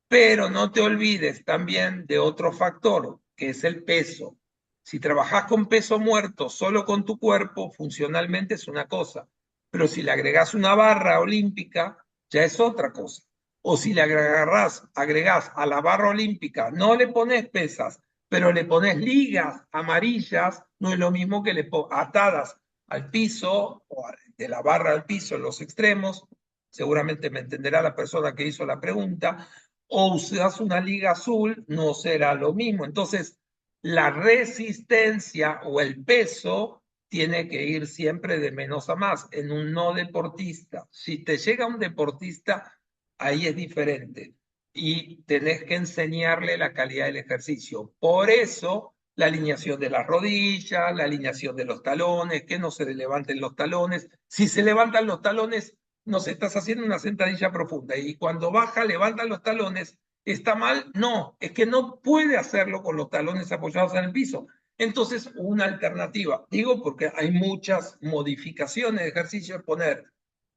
Pero no te olvides también de otro factor, que es el peso. Si trabajas con peso muerto solo con tu cuerpo, funcionalmente es una cosa, pero si le agregas una barra olímpica, ya es otra cosa. O si le agregás a la barra olímpica, no le pones pesas, pero le pones ligas amarillas, no es lo mismo que le atadas al piso o de la barra al piso en los extremos. Seguramente me entenderá la persona que hizo la pregunta, o usas una liga azul, no será lo mismo. Entonces, la resistencia o el peso tiene que ir siempre de menos a más en un no deportista. Si te llega un deportista, ahí es diferente y tenés que enseñarle la calidad del ejercicio. Por eso, la alineación de las rodillas, la alineación de los talones, que no se levanten los talones. Si se levantan los talones, nos estás haciendo una sentadilla profunda y cuando baja, levanta los talones, ¿está mal? No, es que no puede hacerlo con los talones apoyados en el piso. Entonces, una alternativa, digo porque hay muchas modificaciones de ejercicio, poner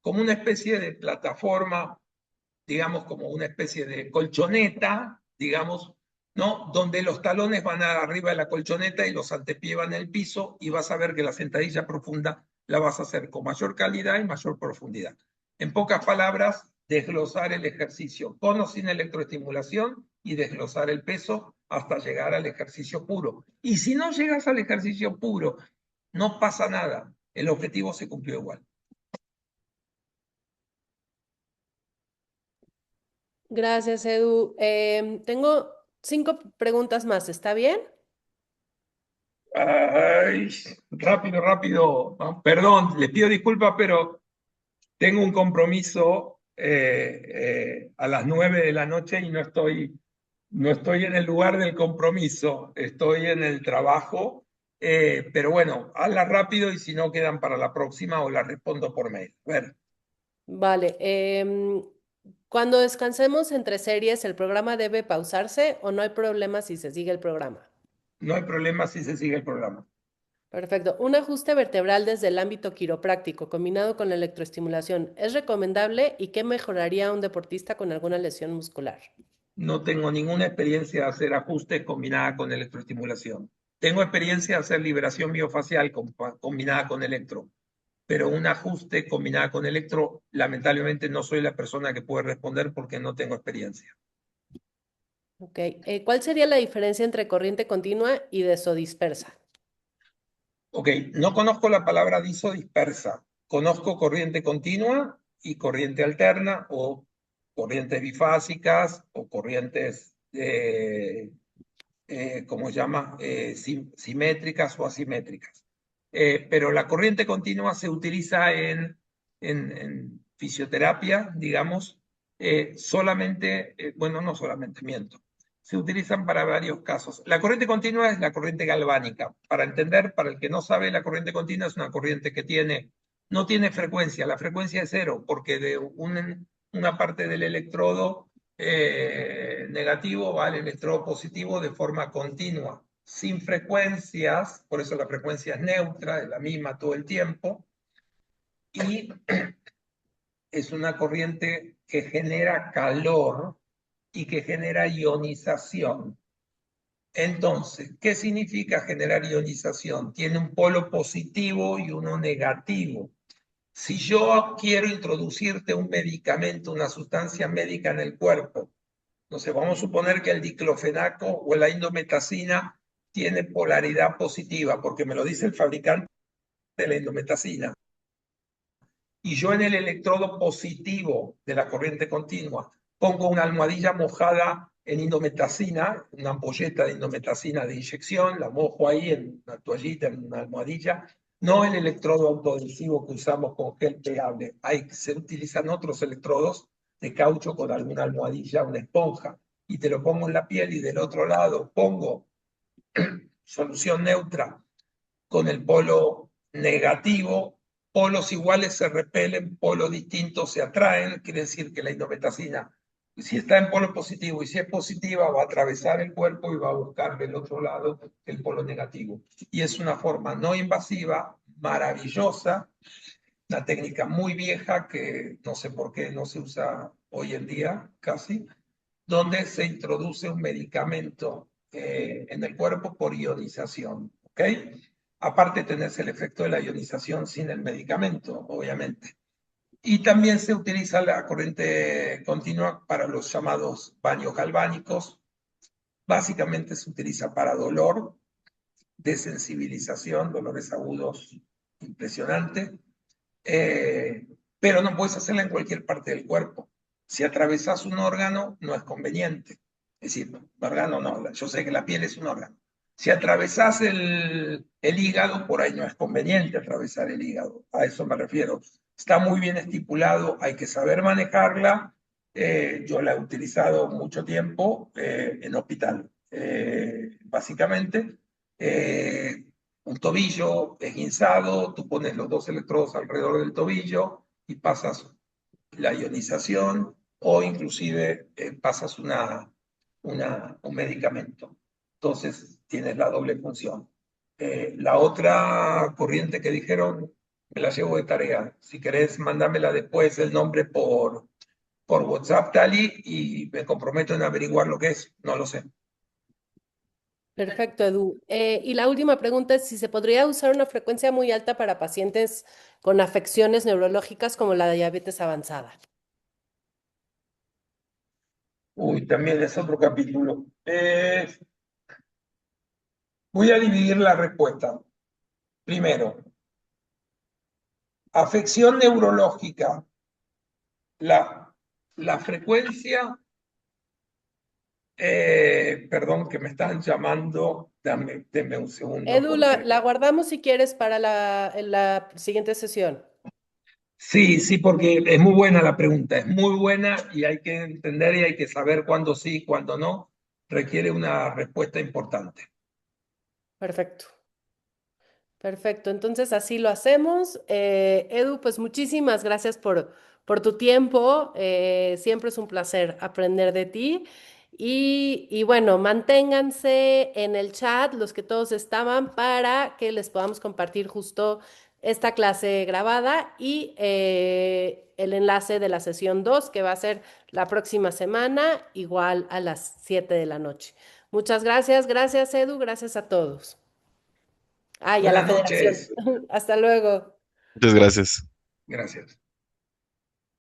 como una especie de plataforma, digamos como una especie de colchoneta, digamos, ¿no? Donde los talones van arriba de la colchoneta y los antepiés van en el piso y vas a ver que la sentadilla profunda la vas a hacer con mayor calidad y mayor profundidad. En pocas palabras, desglosar el ejercicio con o sin electroestimulación y desglosar el peso hasta llegar al ejercicio puro. Y si no llegas al ejercicio puro, no pasa nada. El objetivo se cumplió igual. Gracias, Edu. Tengo 5 preguntas más, ¿está bien? Ay, rápido, rápido. ¿No? Perdón, les pido disculpas, pero tengo un compromiso a las 9 de la noche y no estoy en el lugar del compromiso, estoy en el trabajo. Pero bueno, hazla rápido y si no quedan para la próxima o la respondo por mail. Bueno, Vale. Cuando descansemos entre series, ¿el programa debe pausarse o no hay problema si se sigue el programa? no hay problema si se sigue el programa. Perfecto. Un ajuste vertebral desde el ámbito quiropráctico combinado con la electroestimulación, ¿es recomendable y qué mejoraría a un deportista con alguna lesión muscular? No tengo ninguna experiencia de hacer ajustes combinada con electroestimulación. Tengo experiencia de hacer liberación miofacial combinada con electro, pero un ajuste combinado con electro, lamentablemente no soy la persona que puede responder porque no tengo experiencia. Ok. ¿Cuál sería la diferencia entre corriente continua y desodispersa? Ok, no conozco la palabra dispersa. Conozco corriente continua y corriente alterna o corrientes bifásicas o corrientes, ¿cómo se llama? Simétricas o asimétricas. Pero la corriente continua se utiliza en fisioterapia, digamos, solamente, bueno, no solamente, miento. Se utilizan para varios casos. La corriente continua es la corriente galvánica. Para entender, para el que no sabe, la corriente continua es una corriente que no tiene frecuencia. La frecuencia es cero, porque de una parte del electrodo negativo va al electrodo positivo de forma continua, sin frecuencias, por eso la frecuencia es neutra, es la misma todo el tiempo, y es una corriente que genera calor y que genera ionización. Entonces, ¿qué significa generar ionización? Tiene un polo positivo y uno negativo. Si yo quiero introducirte un medicamento, una sustancia médica en el cuerpo, no sé, vamos a suponer que el diclofenaco o la indometacina tiene polaridad positiva, porque me lo dice el fabricante de la indometacina. Y yo en el electrodo positivo de la corriente continua pongo una almohadilla mojada en indometacina, una ampolleta de indometacina de inyección, la mojo ahí en una toallita, en una almohadilla, no el electrodo autoadhesivo que usamos con gel plegable. Se utilizan otros electrodos de caucho con alguna almohadilla, una esponja, y te lo pongo en la piel y del otro lado pongo solución neutra con el polo negativo, polos iguales se repelen, polos distintos se atraen, quiere decir que la indometacina, si está en polo positivo y si es positiva, va a atravesar el cuerpo y va a buscar del otro lado el polo negativo. Y es una forma no invasiva, maravillosa, una técnica muy vieja que no sé por qué no se usa hoy en día casi, donde se introduce un medicamento en el cuerpo por ionización, ¿ok? Aparte tenés el efecto de la ionización sin el medicamento, obviamente. Y también se utiliza la corriente continua para los llamados baños galvánicos. Básicamente se utiliza para dolor, desensibilización, dolores agudos impresionantes, pero no puedes hacerla en cualquier parte del cuerpo. Si atravesas un órgano, no es conveniente. Es decir, un órgano no, yo sé que la piel es un órgano. Si atravesas el hígado, por ahí no es conveniente atravesar el hígado. A eso me refiero. Está muy bien estipulado, hay que saber manejarla. Yo la he utilizado mucho tiempo en hospital, básicamente. Un tobillo esguinzado, tú pones los dos electrodos alrededor del tobillo y pasas la ionización o inclusive pasas un medicamento. Entonces tienes la doble función. La otra corriente que dijeron, me la llevo de tarea. Si querés, mándamela después el nombre por WhatsApp, Tali, y me comprometo en averiguar lo que es. No lo sé. Perfecto, Edu. Y la última pregunta es si se podría usar una frecuencia muy alta para pacientes con afecciones neurológicas como la diabetes avanzada. Uy, también es otro capítulo. Voy a dividir la respuesta. Primero, afección neurológica. La frecuencia, perdón que me están llamando, dame un segundo Edu, la, porque... la guardamos si quieres para la siguiente sesión. Sí, sí, porque es muy buena la pregunta, es muy buena y hay que entender y hay que saber cuándo sí y cuándo no. Requiere una respuesta importante. Perfecto. Perfecto, entonces así lo hacemos. Edu, pues muchísimas gracias por tu tiempo. Siempre es un placer aprender de ti. Y bueno, manténganse en el chat los que todos estaban para que les podamos compartir justo esta clase grabada y el enlace de la sesión 2 que va a ser la próxima semana, igual a las 7 de la noche. Muchas gracias, gracias Edu, gracias a todos. Ah, y a la Buenas federación. noches. Hasta luego. Muchas gracias. Gracias.